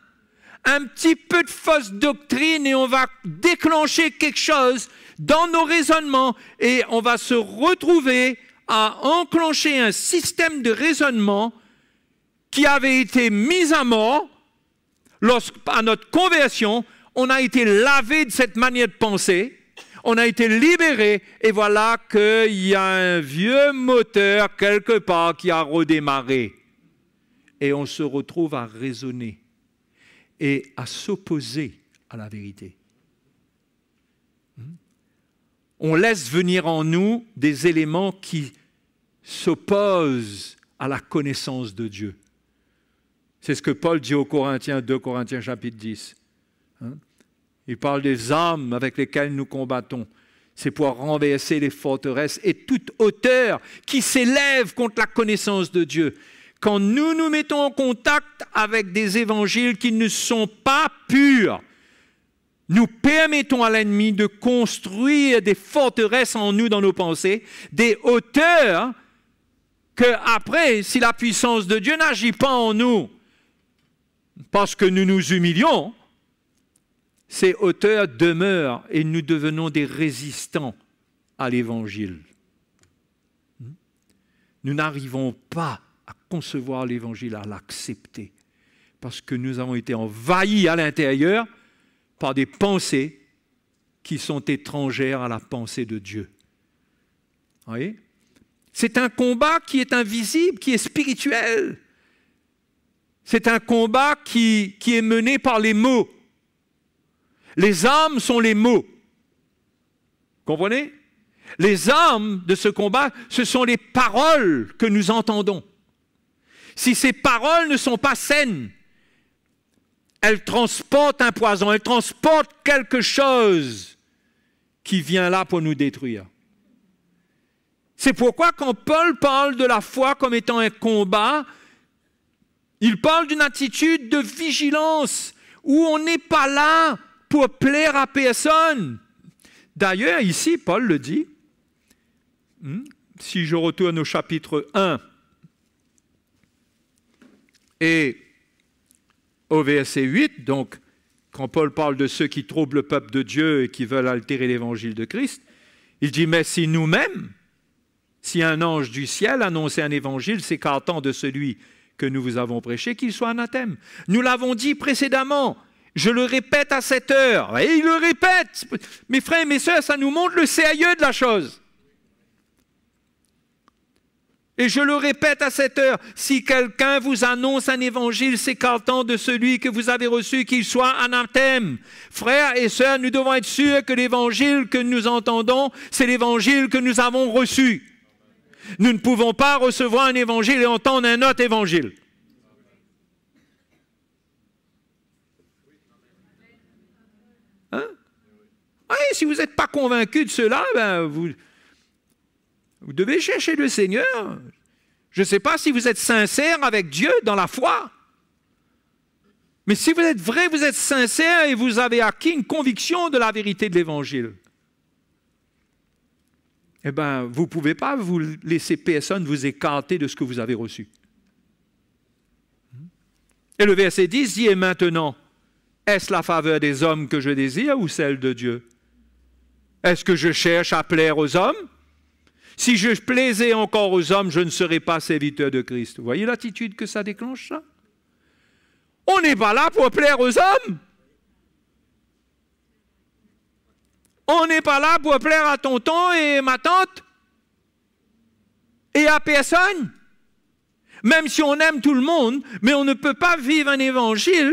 un petit peu de fausse doctrine, et on va déclencher quelque chose dans nos raisonnements, et on va se retrouver à enclencher un système de raisonnement qui avait été mis à mort à notre conversion. On a été lavé de cette manière de penser, on a été libéré, et voilà qu'il y a un vieux moteur quelque part qui a redémarré. Et on se retrouve à raisonner et à s'opposer à la vérité. On laisse venir en nous des éléments qui s'opposent à la connaissance de Dieu. C'est ce que Paul dit aux Corinthiens, 2 Corinthiens chapitre 10. Il parle des armes avec lesquelles nous combattons. C'est pour renverser les forteresses et toute hauteur qui s'élève contre la connaissance de Dieu. Quand nous nous mettons en contact avec des évangiles qui ne sont pas purs, nous permettons à l'ennemi de construire des forteresses en nous, dans nos pensées, des hauteurs que après, si la puissance de Dieu n'agit pas en nous, parce que nous nous humilions, ces hauteurs demeurent et nous devenons des résistants à l'Évangile. Nous n'arrivons pas à concevoir l'Évangile, à l'accepter, parce que nous avons été envahis à l'intérieur par des pensées qui sont étrangères à la pensée de Dieu. Vous voyez ? C'est un combat qui est invisible, qui est spirituel. C'est un combat qui est mené par les mots. Les armes sont les mots. Comprenez? Les armes de ce combat, ce sont les paroles que nous entendons. Si ces paroles ne sont pas saines, elles transportent un poison, elles transportent quelque chose qui vient là pour nous détruire. C'est pourquoi quand Paul parle de la foi comme étant un combat, il parle d'une attitude de vigilance où on n'est pas là pour plaire à personne. D'ailleurs, ici, Paul le dit. Si je retourne au chapitre 1, Et au verset 8, donc, quand Paul parle de ceux qui troublent le peuple de Dieu et qui veulent altérer l'évangile de Christ, il dit, mais si nous-mêmes, si un ange du ciel annonçait un évangile s'écartant de celui que nous vous avons prêché, qu'il soit anathème. Nous l'avons dit précédemment, je le répète à cette heure, et il le répète. Mes frères et mes sœurs, ça nous montre le sérieux de la chose. Et je le répète à cette heure, si quelqu'un vous annonce un évangile s'écartant de celui que vous avez reçu, qu'il soit anathème. Frères et sœurs, nous devons être sûrs que l'évangile que nous entendons, c'est l'évangile que nous avons reçu. Nous ne pouvons pas recevoir un évangile et entendre un autre évangile. Hein? Oui, si vous n'êtes pas convaincu de cela, ben vous devez chercher le Seigneur. Je ne sais pas si vous êtes sincère avec Dieu dans la foi. Mais si vous êtes vrai, vous êtes sincère et vous avez acquis une conviction de la vérité de l'Évangile. Eh bien, vous ne pouvez pas vous laisser personne vous écarter de ce que vous avez reçu. Et le verset 10 dit, et maintenant, est-ce la faveur des hommes que je désire ou celle de Dieu? Est-ce que je cherche à plaire aux hommes? Si je plaisais encore aux hommes, je ne serais pas serviteur de Christ. Vous voyez l'attitude que ça déclenche, ça? On n'est pas là pour plaire aux hommes. On n'est pas là pour plaire à tonton et ma tante et à personne. Même si on aime tout le monde, mais on ne peut pas vivre un évangile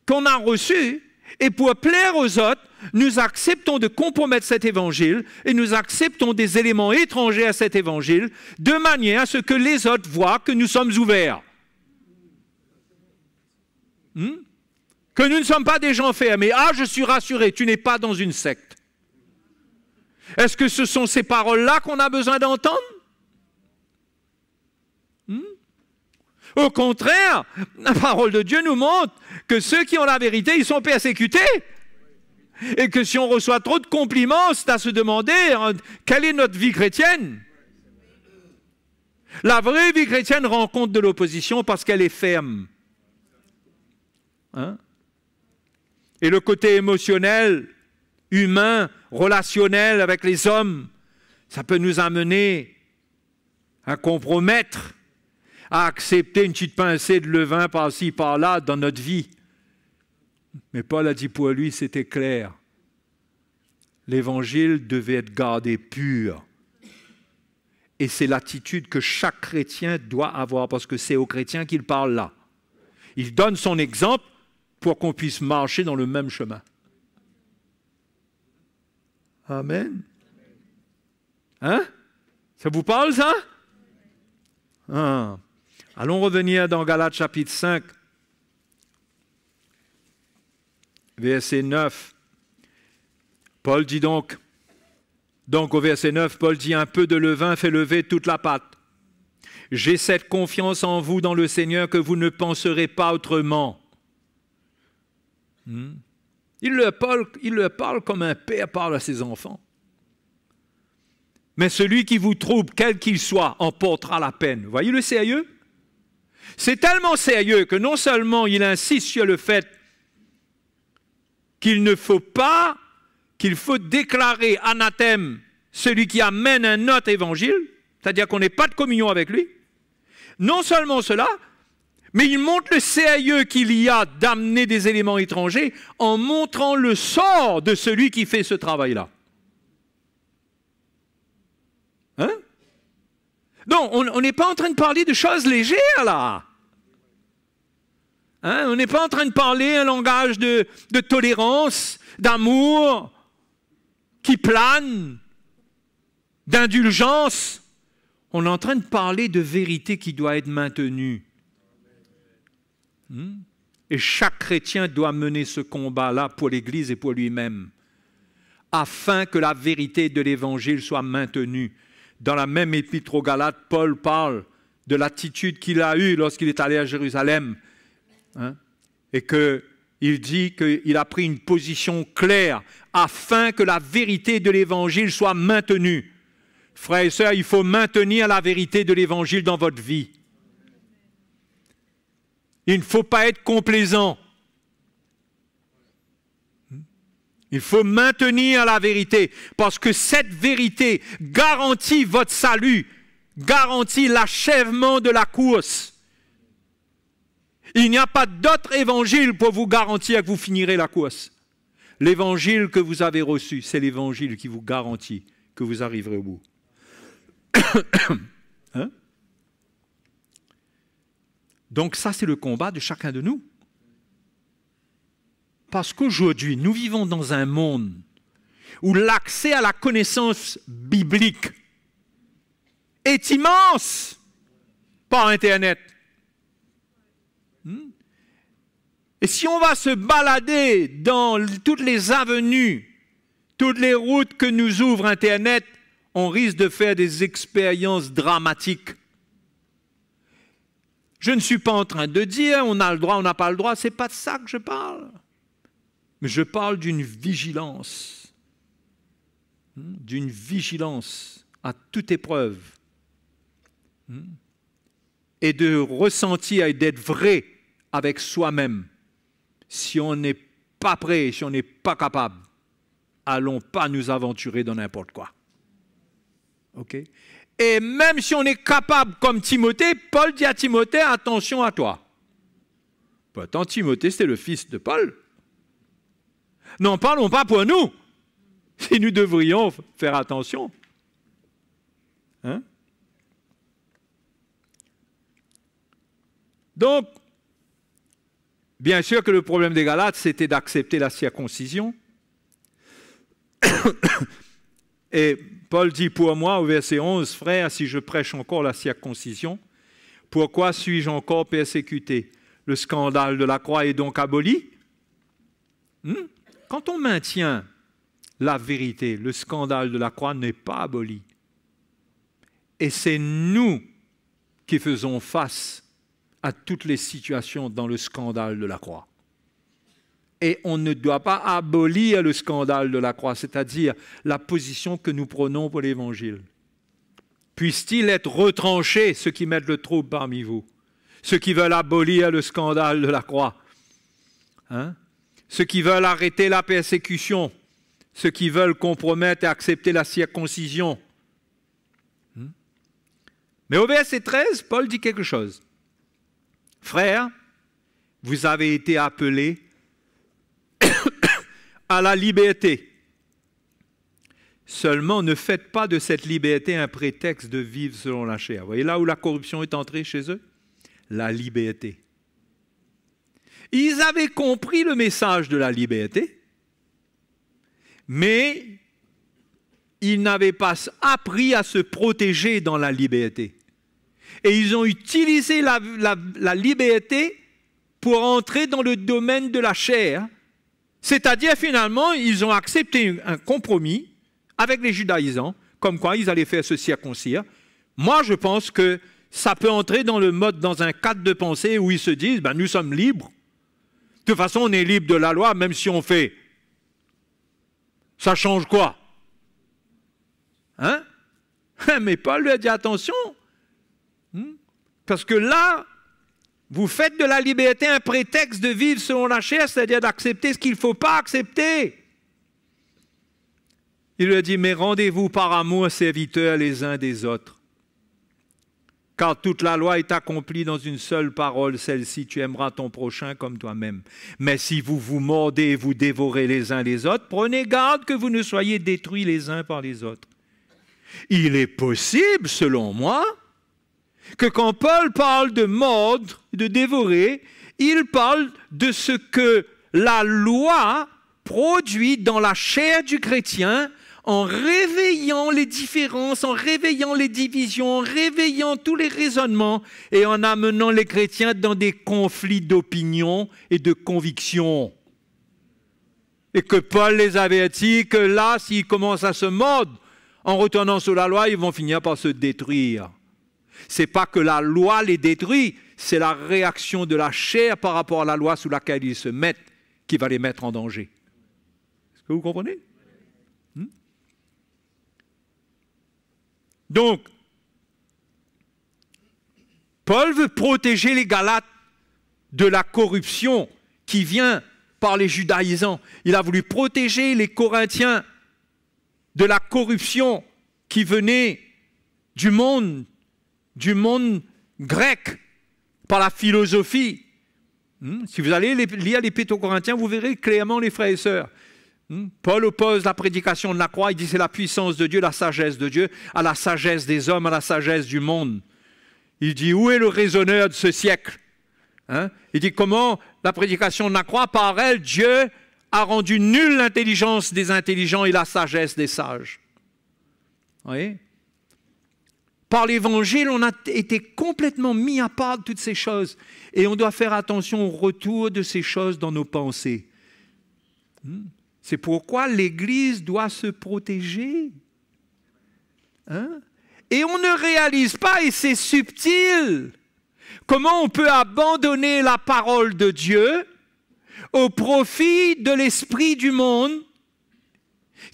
qu'on a reçu et pour plaire aux autres, nous acceptons de compromettre cet évangile et nous acceptons des éléments étrangers à cet évangile de manière à ce que les autres voient que nous sommes ouverts. Que nous ne sommes pas des gens fermés. Ah, je suis rassuré, tu n'es pas dans une secte. Est-ce que ce sont ces paroles-là qu'on a besoin d'entendre? Au contraire, la parole de Dieu nous montre que ceux qui ont la vérité, ils sont persécutés. Et que si on reçoit trop de compliments, c'est à se demander quelle est notre vie chrétienne. La vraie vie chrétienne rencontre de l'opposition parce qu'elle est ferme. Hein? Et le côté émotionnel, humain, relationnel avec les hommes, ça peut nous amener à compromettre, à accepter une petite pincée de levain par-ci, par-là dans notre vie. Mais Paul a dit pour lui, c'était clair. L'évangile devait être gardé pur. Et c'est l'attitude que chaque chrétien doit avoir, parce que c'est aux chrétiens qu'il parle là. Il donne son exemple pour qu'on puisse marcher dans le même chemin. Amen. Hein? Ça vous parle, ça? Ah. Allons revenir dans Galates chapitre 5, verset 9. Paul dit donc au verset 9, Paul dit, un peu de levain fait lever toute la pâte. J'ai cette confiance en vous dans le Seigneur que vous ne penserez pas autrement. Il leur parle comme un père parle à ses enfants. Mais celui qui vous trouble, quel qu'il soit, en portera la peine. Vous voyez le sérieux? C'est tellement sérieux que non seulement il insiste sur le fait qu'il faut déclarer anathème celui qui amène un autre évangile, c'est-à-dire qu'on n'ait pas de communion avec lui. Non seulement cela, mais il montre le sérieux qu'il y a d'amener des éléments étrangers en montrant le sort de celui qui fait ce travail-là. Hein? Donc, on n'est pas en train de parler de choses légères, là. Hein? On n'est pas en train de parler un langage de tolérance, d'amour, qui plane, d'indulgence. On est en train de parler de vérité qui doit être maintenue. Et chaque chrétien doit mener ce combat-là pour l'Église et pour lui-même, afin que la vérité de l'Évangile soit maintenue. Dans la même épître aux Galates, Paul parle de l'attitude qu'il a eue lorsqu'il est allé à Jérusalem. Hein, et qu'il dit qu'il a pris une position claire afin que la vérité de l'Évangile soit maintenue. Frères et sœurs, il faut maintenir la vérité de l'Évangile dans votre vie. Il ne faut pas être complaisant. Il faut maintenir la vérité, parce que cette vérité garantit votre salut, garantit l'achèvement de la course. Il n'y a pas d'autre évangile pour vous garantir que vous finirez la course. L'évangile que vous avez reçu, c'est l'évangile qui vous garantit que vous arriverez au bout. Hein? Donc ça, c'est le combat de chacun de nous. Parce qu'aujourd'hui, nous vivons dans un monde où l'accès à la connaissance biblique est immense par Internet. Et si on va se balader dans toutes les avenues, toutes les routes que nous ouvre Internet, on risque de faire des expériences dramatiques. Je ne suis pas en train de dire on a le droit, on n'a pas le droit, ce n'est pas de ça que je parle. Mais je parle d'une vigilance à toute épreuve, et de ressentir et d'être vrai avec soi-même. Si on n'est pas prêt, si on n'est pas capable, allons pas nous aventurer dans n'importe quoi. Ok? Et même si on est capable comme Timothée, Paul dit à Timothée, attention à toi. Pourtant, Timothée, c'était le fils de Paul. N'en parlons pas pour nous, si nous devrions faire attention. Hein? Donc, bien sûr que le problème des Galates, c'était d'accepter la circoncision. Et Paul dit pour moi, au verset 11, « Frère, si je prêche encore la circoncision, pourquoi suis-je encore persécuté? Le scandale de la croix est donc aboli ?» Quand on maintient la vérité, le scandale de la croix n'est pas aboli. Et c'est nous qui faisons face à toutes les situations dans le scandale de la croix. Et on ne doit pas abolir le scandale de la croix, c'est-à-dire la position que nous prenons pour l'Évangile. Puisse-t-il être retranché, ceux qui mettent le trouble parmi vous, ceux qui veulent abolir le scandale de la croix, hein? Ceux qui veulent arrêter la persécution, ceux qui veulent compromettre et accepter la circoncision. Mais au verset 13, Paul dit quelque chose. « Frères, vous avez été appelés à la liberté. Seulement, ne faites pas de cette liberté un prétexte de vivre selon la chair. » Vous voyez là où la corruption est entrée chez eux? La liberté. Ils avaient compris le message de la liberté, mais ils n'avaient pas appris à se protéger dans la liberté. Et ils ont utilisé la liberté pour entrer dans le domaine de la chair, c'est-à-dire finalement, ils ont accepté un compromis avec les judaïsants, comme quoi ils allaient faire se circoncire. Moi, je pense que ça peut entrer dans un cadre de pensée où ils se disent, ben, nous sommes libres. De toute façon, on est libre de la loi, même si on fait. Ça change quoi? Hein? Mais Paul lui a dit attention. Parce que là, vous faites de la liberté un prétexte de vivre selon la chair, c'est-à-dire d'accepter ce qu'il ne faut pas accepter. Il lui a dit, mais rendez-vous par amour serviteurs les uns des autres. Car toute la loi est accomplie dans une seule parole, celle-ci, tu aimeras ton prochain comme toi-même. Mais si vous vous mordez et vous dévorez les uns les autres, prenez garde que vous ne soyez détruits les uns par les autres. Il est possible, selon moi, que quand Paul parle de mordre, de dévorer, il parle de ce que la loi produit dans la chair du chrétien en réveillant les différences, en réveillant les divisions, en réveillant tous les raisonnements et en amenant les chrétiens dans des conflits d'opinion et de conviction. Et que Paul les avertit que là, s'ils commencent à se mordre en retournant sur la loi, ils vont finir par se détruire. Ce n'est pas que la loi les détruit, c'est la réaction de la chair par rapport à la loi sous laquelle ils se mettent qui va les mettre en danger. Est-ce que vous comprenez? Donc, Paul veut protéger les Galates de la corruption qui vient par les judaïsants. Il a voulu protéger les Corinthiens de la corruption qui venait du monde grec, par la philosophie. Si vous allez lire l'Épître aux Corinthiens, vous verrez clairement, les frères et sœurs. Paul oppose la prédication de la croix, il dit c'est la puissance de Dieu, la sagesse de Dieu, à la sagesse des hommes, à la sagesse du monde. Il dit, où est le raisonneur de ce siècle? Il dit, comment la prédication de la croix, par elle, Dieu a rendu nulle l'intelligence des intelligents et la sagesse des sages. Vous voyez? Par l'Évangile, on a été complètement mis à part de toutes ces choses. Et on doit faire attention au retour de ces choses dans nos pensées. C'est pourquoi l'Église doit se protéger. Et on ne réalise pas, et c'est subtil, comment on peut abandonner la parole de Dieu au profit de l'esprit du monde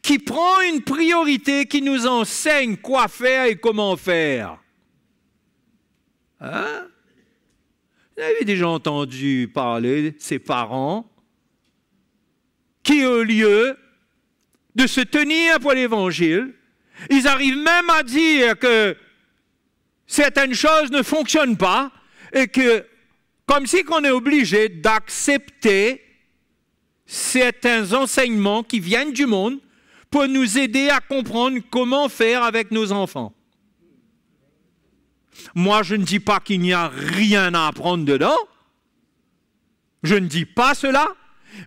qui prend une priorité, qui nous enseigne quoi faire et comment faire. Vous avez déjà entendu parler de ces parents qui, au lieu de se tenir pour l'Évangile, ils arrivent même à dire que certaines choses ne fonctionnent pas et que, comme si on est obligé d'accepter certains enseignements qui viennent du monde pour nous aider à comprendre comment faire avec nos enfants. Moi, je ne dis pas qu'il n'y a rien à apprendre dedans. Je ne dis pas cela.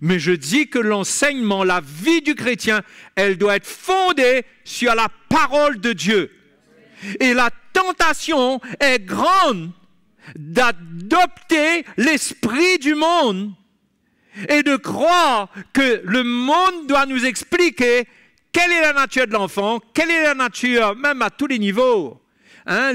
Mais je dis que l'enseignement, la vie du chrétien, elle doit être fondée sur la parole de Dieu. Et la tentation est grande d'adopter l'esprit du monde et de croire que le monde doit nous expliquer quelle est la nature de l'enfant, quelle est la nature, même à tous les niveaux,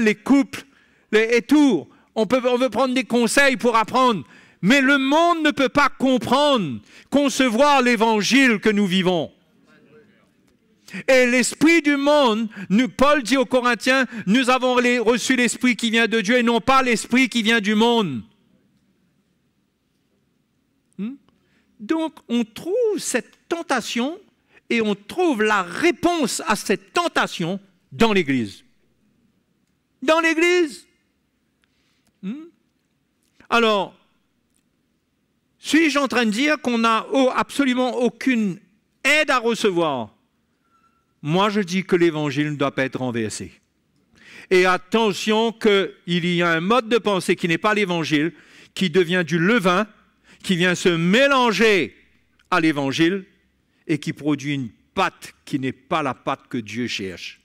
les couples et tout. On veut prendre des conseils pour apprendre. Mais le monde ne peut pas comprendre, concevoir l'évangile que nous vivons. Et l'esprit du monde, Paul dit aux Corinthiens, nous avons reçu l'esprit qui vient de Dieu et non pas l'esprit qui vient du monde. Donc, on trouve cette tentation et on trouve la réponse à cette tentation dans l'Église. Dans l'Église. Alors, suis-je en train de dire qu'on n'a absolument aucune aide à recevoir? Moi, je dis que l'Évangile ne doit pas être renversé. Et attention qu'il y a un mode de pensée qui n'est pas l'Évangile, qui devient du levain, qui vient se mélanger à l'Évangile et qui produit une pâte qui n'est pas la pâte que Dieu cherche.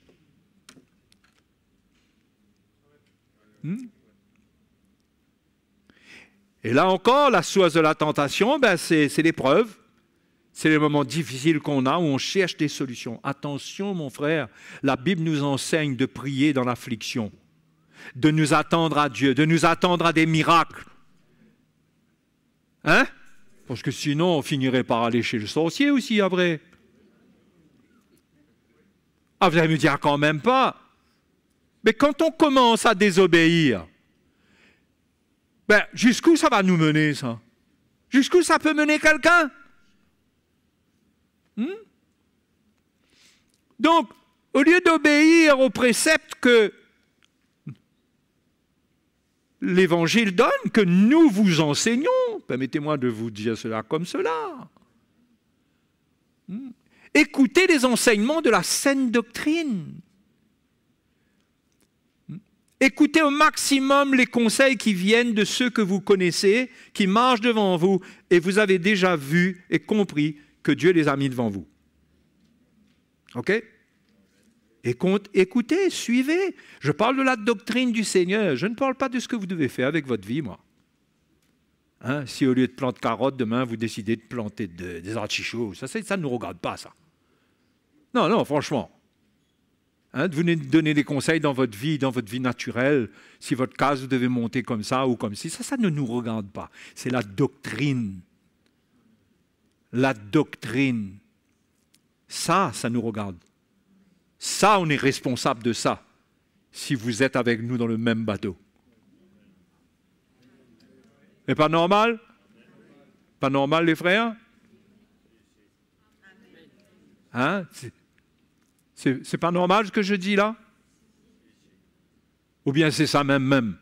Et là encore, la source de la tentation, c'est l'épreuve. C'est les moments difficiles qu'on a où on cherche des solutions. Attention, mon frère, la Bible nous enseigne de prier dans l'affliction, de nous attendre à Dieu, de nous attendre à des miracles. Parce que sinon, on finirait par aller chez le sorcier aussi après. Vous allez me dire quand même pas. Mais quand on commence à désobéir, jusqu'où ça va nous mener, ça? Jusqu'où ça peut mener quelqu'un? Donc, au lieu d'obéir aux préceptes que l'Évangile donne, que nous vous enseignons, permettez-moi de vous dire cela comme cela, écoutez les enseignements de la saine doctrine. Écoutez au maximum les conseils qui viennent de ceux que vous connaissez, qui marchent devant vous, et vous avez déjà vu et compris que Dieu les a mis devant vous. OK? Écoutez, suivez. Je parle de la doctrine du Seigneur. Je ne parle pas de ce que vous devez faire avec votre vie, moi. Si au lieu de planter carottes, demain, vous décidez de planter des artichauts, ça ne nous regarde pas, ça. Non, franchement. Vous venez de donner des conseils dans votre vie naturelle. Si votre case, vous devez monter comme ça ou comme ci, ça ne nous regarde pas. C'est la doctrine. La doctrine. Ça nous regarde. Ça, on est responsable de ça, si vous êtes avec nous dans le même bateau. C'est pas normal? Pas normal, les frères? Hein? C'est pas normal ce que je dis là? Ou bien c'est ça même?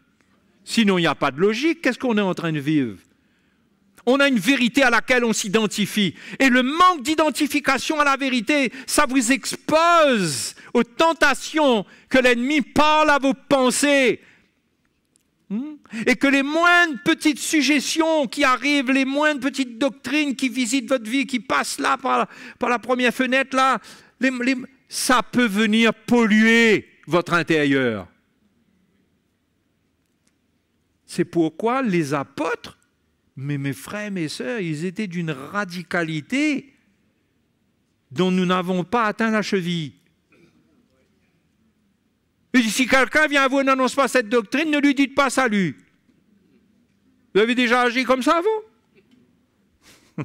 Sinon, il n'y a pas de logique. Qu'est-ce qu'on est en train de vivre? On a une vérité à laquelle on s'identifie. Et le manque d'identification à la vérité, ça vous expose aux tentations que l'ennemi parle à vos pensées. Et que les moindres petites suggestions qui arrivent, les moindres petites doctrines qui visitent votre vie, qui passent là par la première fenêtre, là, ça peut venir polluer votre intérieur. C'est pourquoi les apôtres, mais mes frères, mes sœurs, ils étaient d'une radicalité dont nous n'avons pas atteint la cheville. Et si quelqu'un vient à vous et n'annonce pas cette doctrine, ne lui dites pas salut. Vous avez déjà agi comme ça, vous?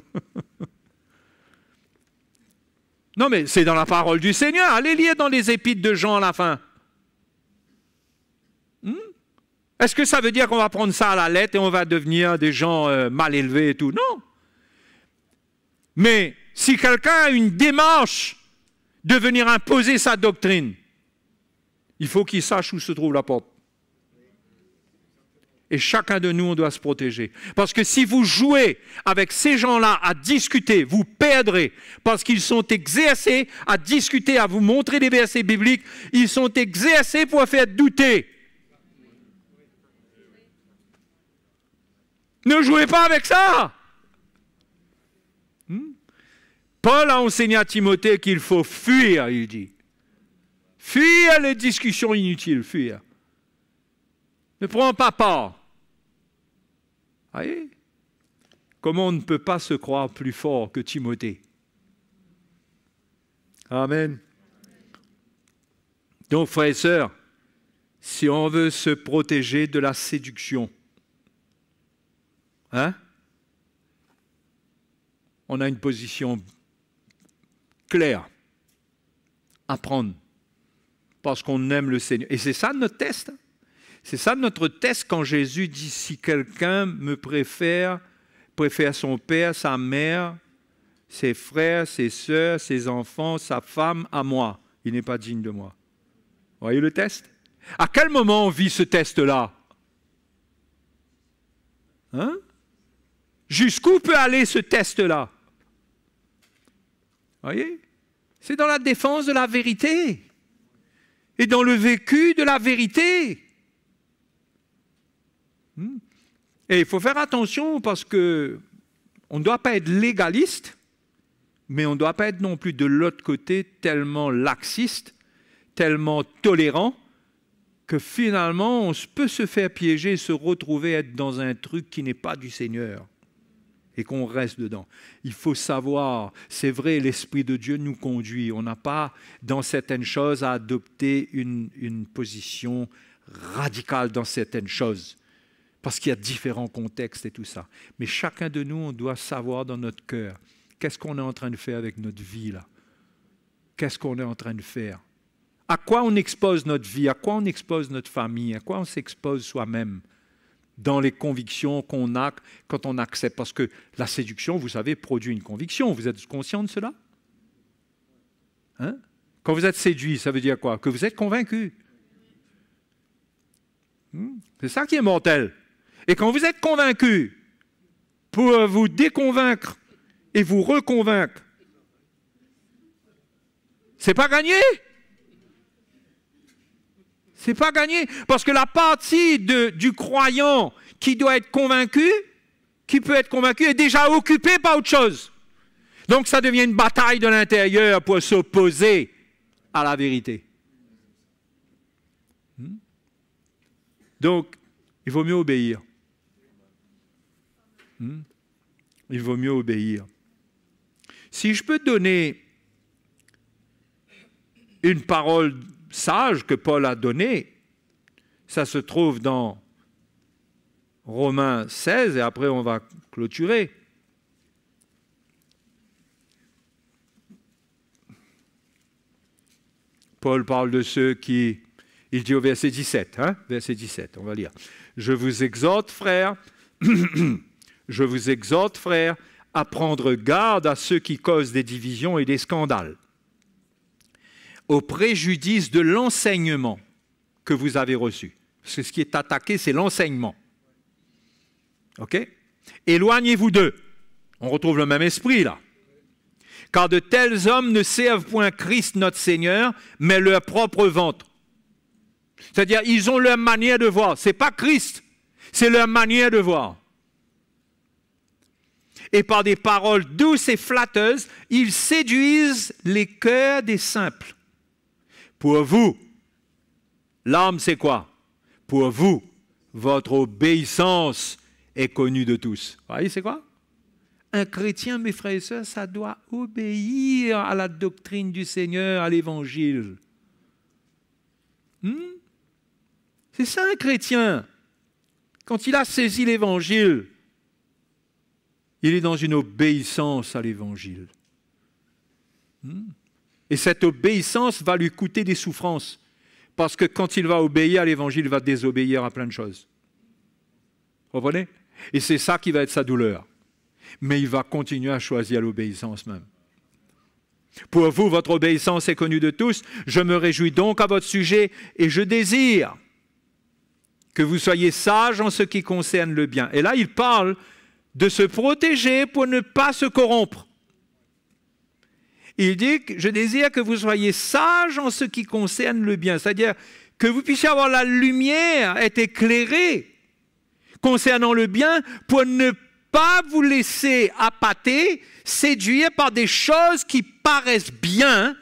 Non, mais c'est dans la parole du Seigneur. Allez lire dans les épîtres de Jean à la fin. Est-ce que ça veut dire qu'on va prendre ça à la lettre et on va devenir des gens mal élevés et tout? Non. Mais si quelqu'un a une démarche de venir imposer sa doctrine, il faut qu'il sache où se trouve la porte. Et chacun de nous, on doit se protéger. Parce que si vous jouez avec ces gens-là à discuter, vous perdrez. Parce qu'ils sont exercés à discuter, à vous montrer des versets bibliques. Ils sont exercés pour faire douter. Ne jouez pas avec ça. Paul a enseigné à Timothée qu'il faut fuir, il dit. Fuir les discussions inutiles, fuir. Ne prends pas part. Voyez? Comment on ne peut pas se croire plus fort que Timothée? Amen. Donc, frères et sœurs, si on veut se protéger de la séduction, on a une position claire à prendre parce qu'on aime le Seigneur. Et c'est ça notre test. C'est ça notre test quand Jésus dit si quelqu'un me préfère son père, sa mère, ses frères, ses sœurs, ses enfants, sa femme à moi, il n'est pas digne de moi. Vous voyez le test? À quel moment on vit ce test-là? Jusqu'où peut aller ce test-là? Voyez? C'est dans la défense de la vérité et dans le vécu de la vérité. Et il faut faire attention parce que on ne doit pas être légaliste, mais on ne doit pas être non plus de l'autre côté tellement laxiste, tellement tolérant, que finalement on peut se faire piéger et se retrouver être dans un truc qui n'est pas du Seigneur. Et qu'on reste dedans. Il faut savoir, c'est vrai, l'Esprit de Dieu nous conduit. On n'a pas, dans certaines choses, à adopter une position radicale dans certaines choses. Parce qu'il y a différents contextes et tout ça. Mais chacun de nous, on doit savoir dans notre cœur, qu'est-ce qu'on est en train de faire avec notre vie, là? Qu'est-ce qu'on est en train de faire? À quoi on expose notre vie? À quoi on expose notre famille? À quoi on s'expose soi-même? Dans les convictions qu'on a quand on accepte. Parce que la séduction, vous savez, produit une conviction. Vous êtes conscient de cela? Quand vous êtes séduit, ça veut dire quoi? Que vous êtes convaincu. C'est ça qui est mortel. Et quand vous êtes convaincu, pour vous déconvaincre et vous reconvaincre, c'est pas gagné. C'est pas gagné, parce que la partie du croyant qui doit être convaincu, qui peut être convaincu, est déjà occupée par autre chose. Donc ça devient une bataille de l'intérieur pour s'opposer à la vérité. Donc, il vaut mieux obéir. Il vaut mieux obéir. Si je peux donner une parole sage que Paul a donnée, ça se trouve dans Romains 16, et après on va clôturer. Paul parle de ceux qui... Il dit au verset 17, verset 17, on va lire. « Je vous exhorte, frères, Je vous exhorte, frères, à prendre garde à ceux qui causent des divisions et des scandales, au préjudice de l'enseignement que vous avez reçu. Parce que ce qui est attaqué, c'est l'enseignement. OK? Éloignez-vous d'eux. On retrouve le même esprit là. Car de tels hommes ne servent point Christ notre Seigneur, mais leur propre ventre. C'est-à-dire, ils ont leur manière de voir. Ce n'est pas Christ, c'est leur manière de voir. Et par des paroles douces et flatteuses, ils séduisent les cœurs des simples. Pour vous, l'âme, c'est quoi? Pour vous, votre obéissance est connue de tous. Vous voyez, c'est quoi? Un chrétien, mes frères et sœurs, ça doit obéir à la doctrine du Seigneur, à l'Évangile. C'est ça un chrétien. Quand il a saisi l'Évangile, il est dans une obéissance à l'Évangile. Et cette obéissance va lui coûter des souffrances. Parce que quand il va obéir à l'Évangile, il va désobéir à plein de choses. Vous comprenez? Et c'est ça qui va être sa douleur. Mais il va continuer à choisir l'obéissance même. Pour vous, votre obéissance est connue de tous. Je me réjouis donc à votre sujet et je désire que vous soyez sages en ce qui concerne le bien. Et là, il parle de se protéger pour ne pas se corrompre. Il dit que je désire que vous soyez sages en ce qui concerne le bien. C'est-à-dire que vous puissiez avoir la lumière, être éclairé concernant le bien pour ne pas vous laisser appâter, séduire par des choses qui paraissent bien,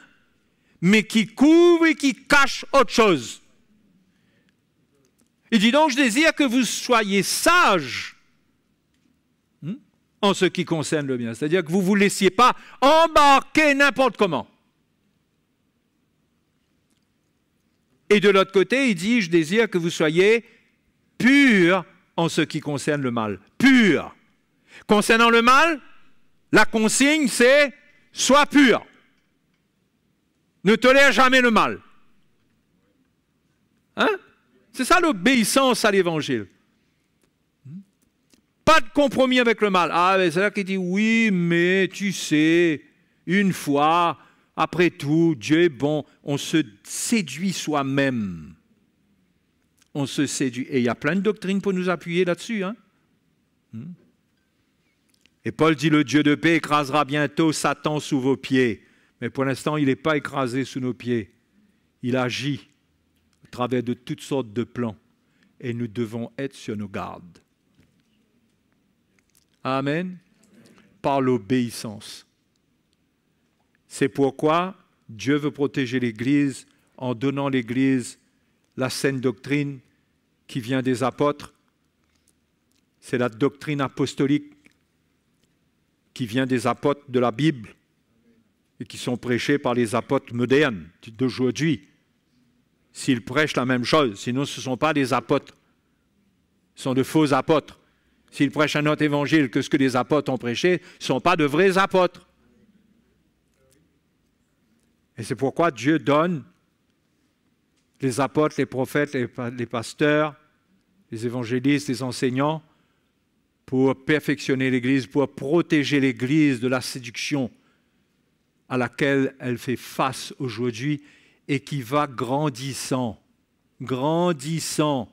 mais qui couvrent et qui cachent autre chose. Il dit donc, je désire que vous soyez sages en ce qui concerne le bien. C'est-à-dire que vous ne vous laissiez pas embarquer n'importe comment. Et de l'autre côté, il dit, je désire que vous soyez purs en ce qui concerne le mal. Purs. Concernant le mal, la consigne, c'est « sois pur ». Ne tolère jamais le mal. Hein? C'est ça l'obéissance à l'Évangile. Pas de compromis avec le mal. Ah, c'est là qu'il dit, oui, mais tu sais, une fois, après tout, Dieu est bon. On se séduit soi-même. On se séduit. Et il y a plein de doctrines pour nous appuyer là-dessus. Hein? Et Paul dit, le Dieu de paix écrasera bientôt Satan sous vos pieds. Mais pour l'instant, il n'est pas écrasé sous nos pieds. Il agit à travers de toutes sortes de plans. Et nous devons être sur nos gardes. Amen. Par l'obéissance. C'est pourquoi Dieu veut protéger l'Église en donnant à l'Église la saine doctrine qui vient des apôtres. C'est la doctrine apostolique qui vient des apôtres de la Bible et qui sont prêchés par les apôtres modernes d'aujourd'hui. S'ils prêchent la même chose, sinon ce ne sont pas des apôtres, ce sont de faux apôtres. S'ils prêchent un autre évangile que ce que les apôtres ont prêché, ce ne sont pas de vrais apôtres. Et c'est pourquoi Dieu donne les apôtres, les prophètes, les pasteurs, les évangélistes, les enseignants, pour perfectionner l'Église, pour protéger l'Église de la séduction à laquelle elle fait face aujourd'hui et qui va grandissant, grandissant.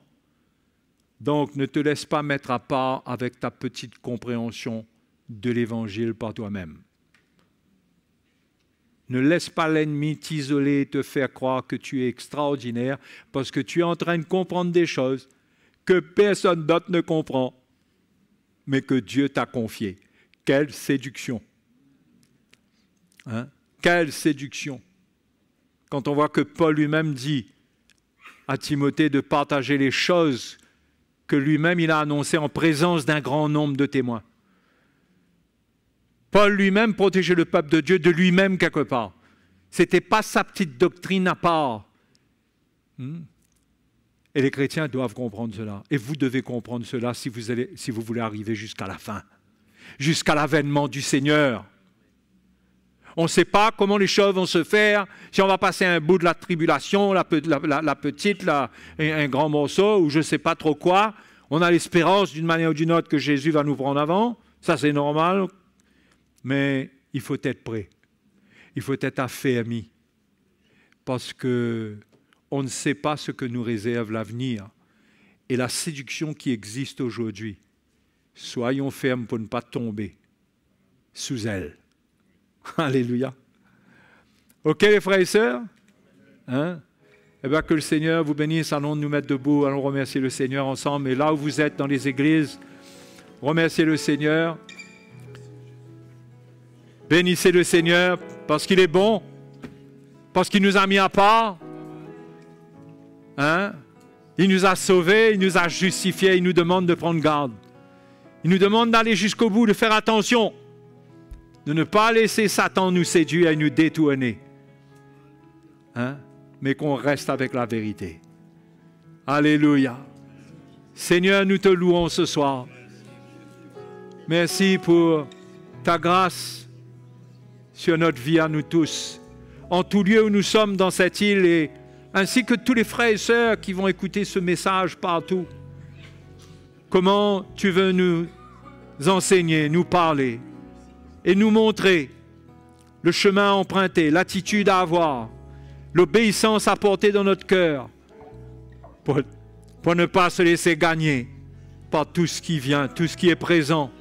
Donc, ne te laisse pas mettre à part avec ta petite compréhension de l'Évangile par toi-même. Ne laisse pas l'ennemi t'isoler et te faire croire que tu es extraordinaire parce que tu es en train de comprendre des choses que personne d'autre ne comprend, mais que Dieu t'a confiées. Quelle séduction! Hein? Quelle séduction! Quand on voit que Paul lui-même dit à Timothée de partager les choses que lui-même il a annoncées en présence d'un grand nombre de témoins. Paul lui-même protégeait le peuple de Dieu de lui-même quelque part. Ce n'était pas sa petite doctrine à part. Et les chrétiens doivent comprendre cela. Et vous devez comprendre cela si vous voulez arriver jusqu'à la fin, jusqu'à l'avènement du Seigneur. On ne sait pas comment les choses vont se faire, si on va passer un bout de la tribulation, la petite, un grand morceau, ou je ne sais pas trop quoi. On a l'espérance d'une manière ou d'une autre que Jésus va nous prendre avant. Ça, c'est normal. Mais il faut être prêt. Il faut être affermi. Parce qu'on ne sait pas ce que nous réserve l'avenir. Et la séduction qui existe aujourd'hui, soyons fermes pour ne pas tomber sous elle. Alléluia. OK, les frères et sœurs? Hein? Eh bien, que le Seigneur vous bénisse. Allons nous mettre debout. Allons remercier le Seigneur ensemble. Et là où vous êtes dans les églises, remerciez le Seigneur. Bénissez le Seigneur parce qu'il est bon, parce qu'il nous a mis à part. Hein? Il nous a sauvés, il nous a justifiés, il nous demande de prendre garde. Il nous demande d'aller jusqu'au bout, de faire attention, de ne pas laisser Satan nous séduire et nous détourner. Hein? Mais qu'on reste avec la vérité. Alléluia. Seigneur, nous te louons ce soir. Merci pour ta grâce sur notre vie à nous tous, en tout lieu où nous sommes dans cette île, et ainsi que tous les frères et sœurs qui vont écouter ce message partout. Comment tu veux nous enseigner, nous parler et nous montrer le chemin à emprunter, l'attitude à avoir, l'obéissance à porter dans notre cœur pour ne pas se laisser gagner par tout ce qui vient, tout ce qui est présent,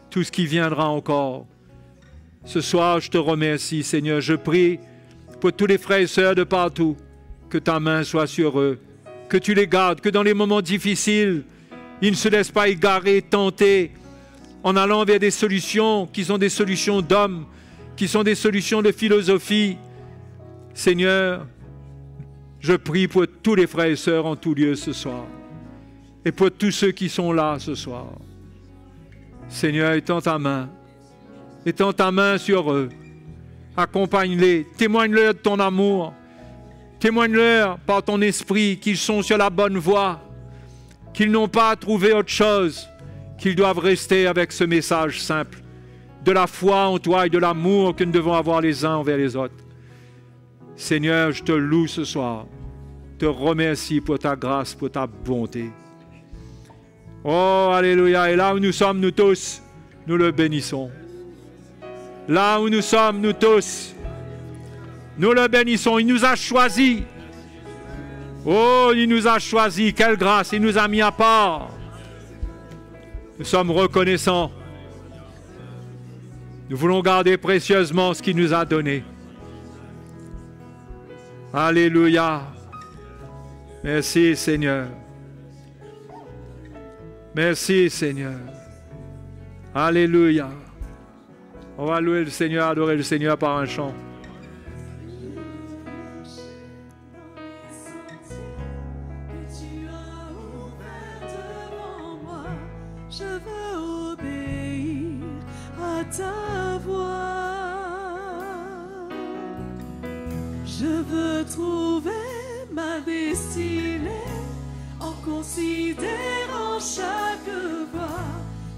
tout ce qui viendra encore. Ce soir, je te remercie, Seigneur. Je prie pour tous les frères et sœurs de partout, que ta main soit sur eux, que tu les gardes, que dans les moments difficiles, ils ne se laissent pas égarer, tenter, en allant vers des solutions qui sont des solutions d'hommes, qui sont des solutions de philosophie. Seigneur, je prie pour tous les frères et sœurs en tout lieu ce soir, et pour tous ceux qui sont là ce soir. Seigneur, étends ta main sur eux, accompagne-les, témoigne-leur de ton amour, témoigne-leur par ton esprit qu'ils sont sur la bonne voie, qu'ils n'ont pas à trouver autre chose, qu'ils doivent rester avec ce message simple de la foi en toi et de l'amour que nous devons avoir les uns envers les autres. Seigneur, je te loue ce soir, te remercie pour ta grâce, pour ta bonté. Oh, alléluia. Et là où nous sommes, nous tous, nous le bénissons. Là où nous sommes, nous tous, nous le bénissons. Il nous a choisis. Oh, il nous a choisis. Quelle grâce. Il nous a mis à part. Nous sommes reconnaissants. Nous voulons garder précieusement ce qu'il nous a donné. Alléluia. Merci, Seigneur. Merci, Seigneur. Alléluia. On va louer le Seigneur, adorer le Seigneur par un chant. Je veux obéir à ta voix. Je veux trouver ma destinée en considérant chaque voie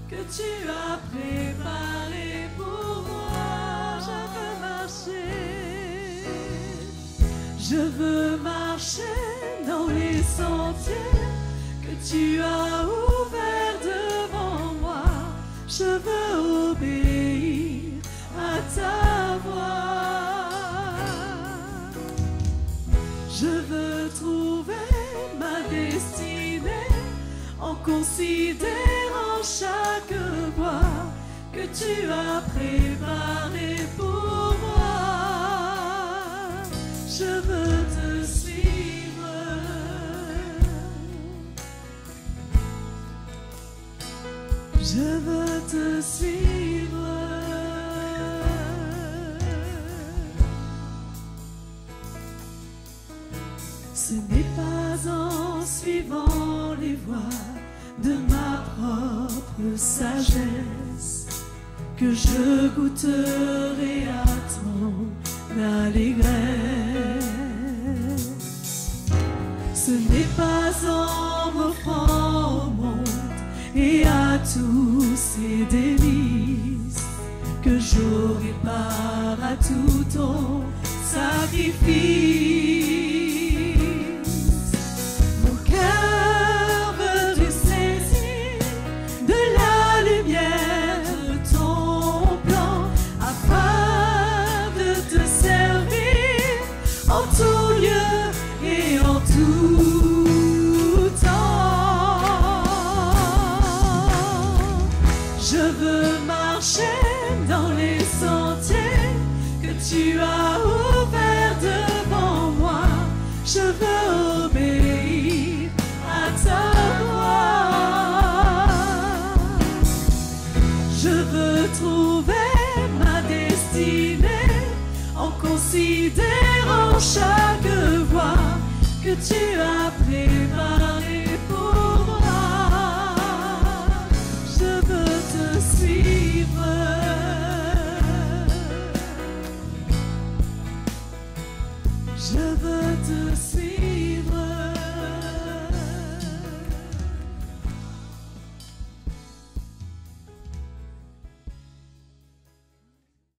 que tu as préparée pour moi. Je veux marcher dans les sentiers que tu as ouverts devant moi. Je veux obéir à ta voix. Je veux trouver ma destinée en considérant chaque voie que tu as préparée pour moi. Je veux te suivre. Je veux te suivre. Ce n'est pas en suivant les voies de ma propre sagesse que je goûterai à ton allégresse. Ce n'est pas en m'offrant au monde et à tous ces délices que j'aurai part à tout ton sacrifice. Mon cœur veut te saisir dans les sentiers que tu as ouverts devant moi. Je veux obéir à ta voix. Je veux trouver ma destinée en considérant chaque voie que tu as préparée pour moi. Je veux te suivre. Je veux te suivre.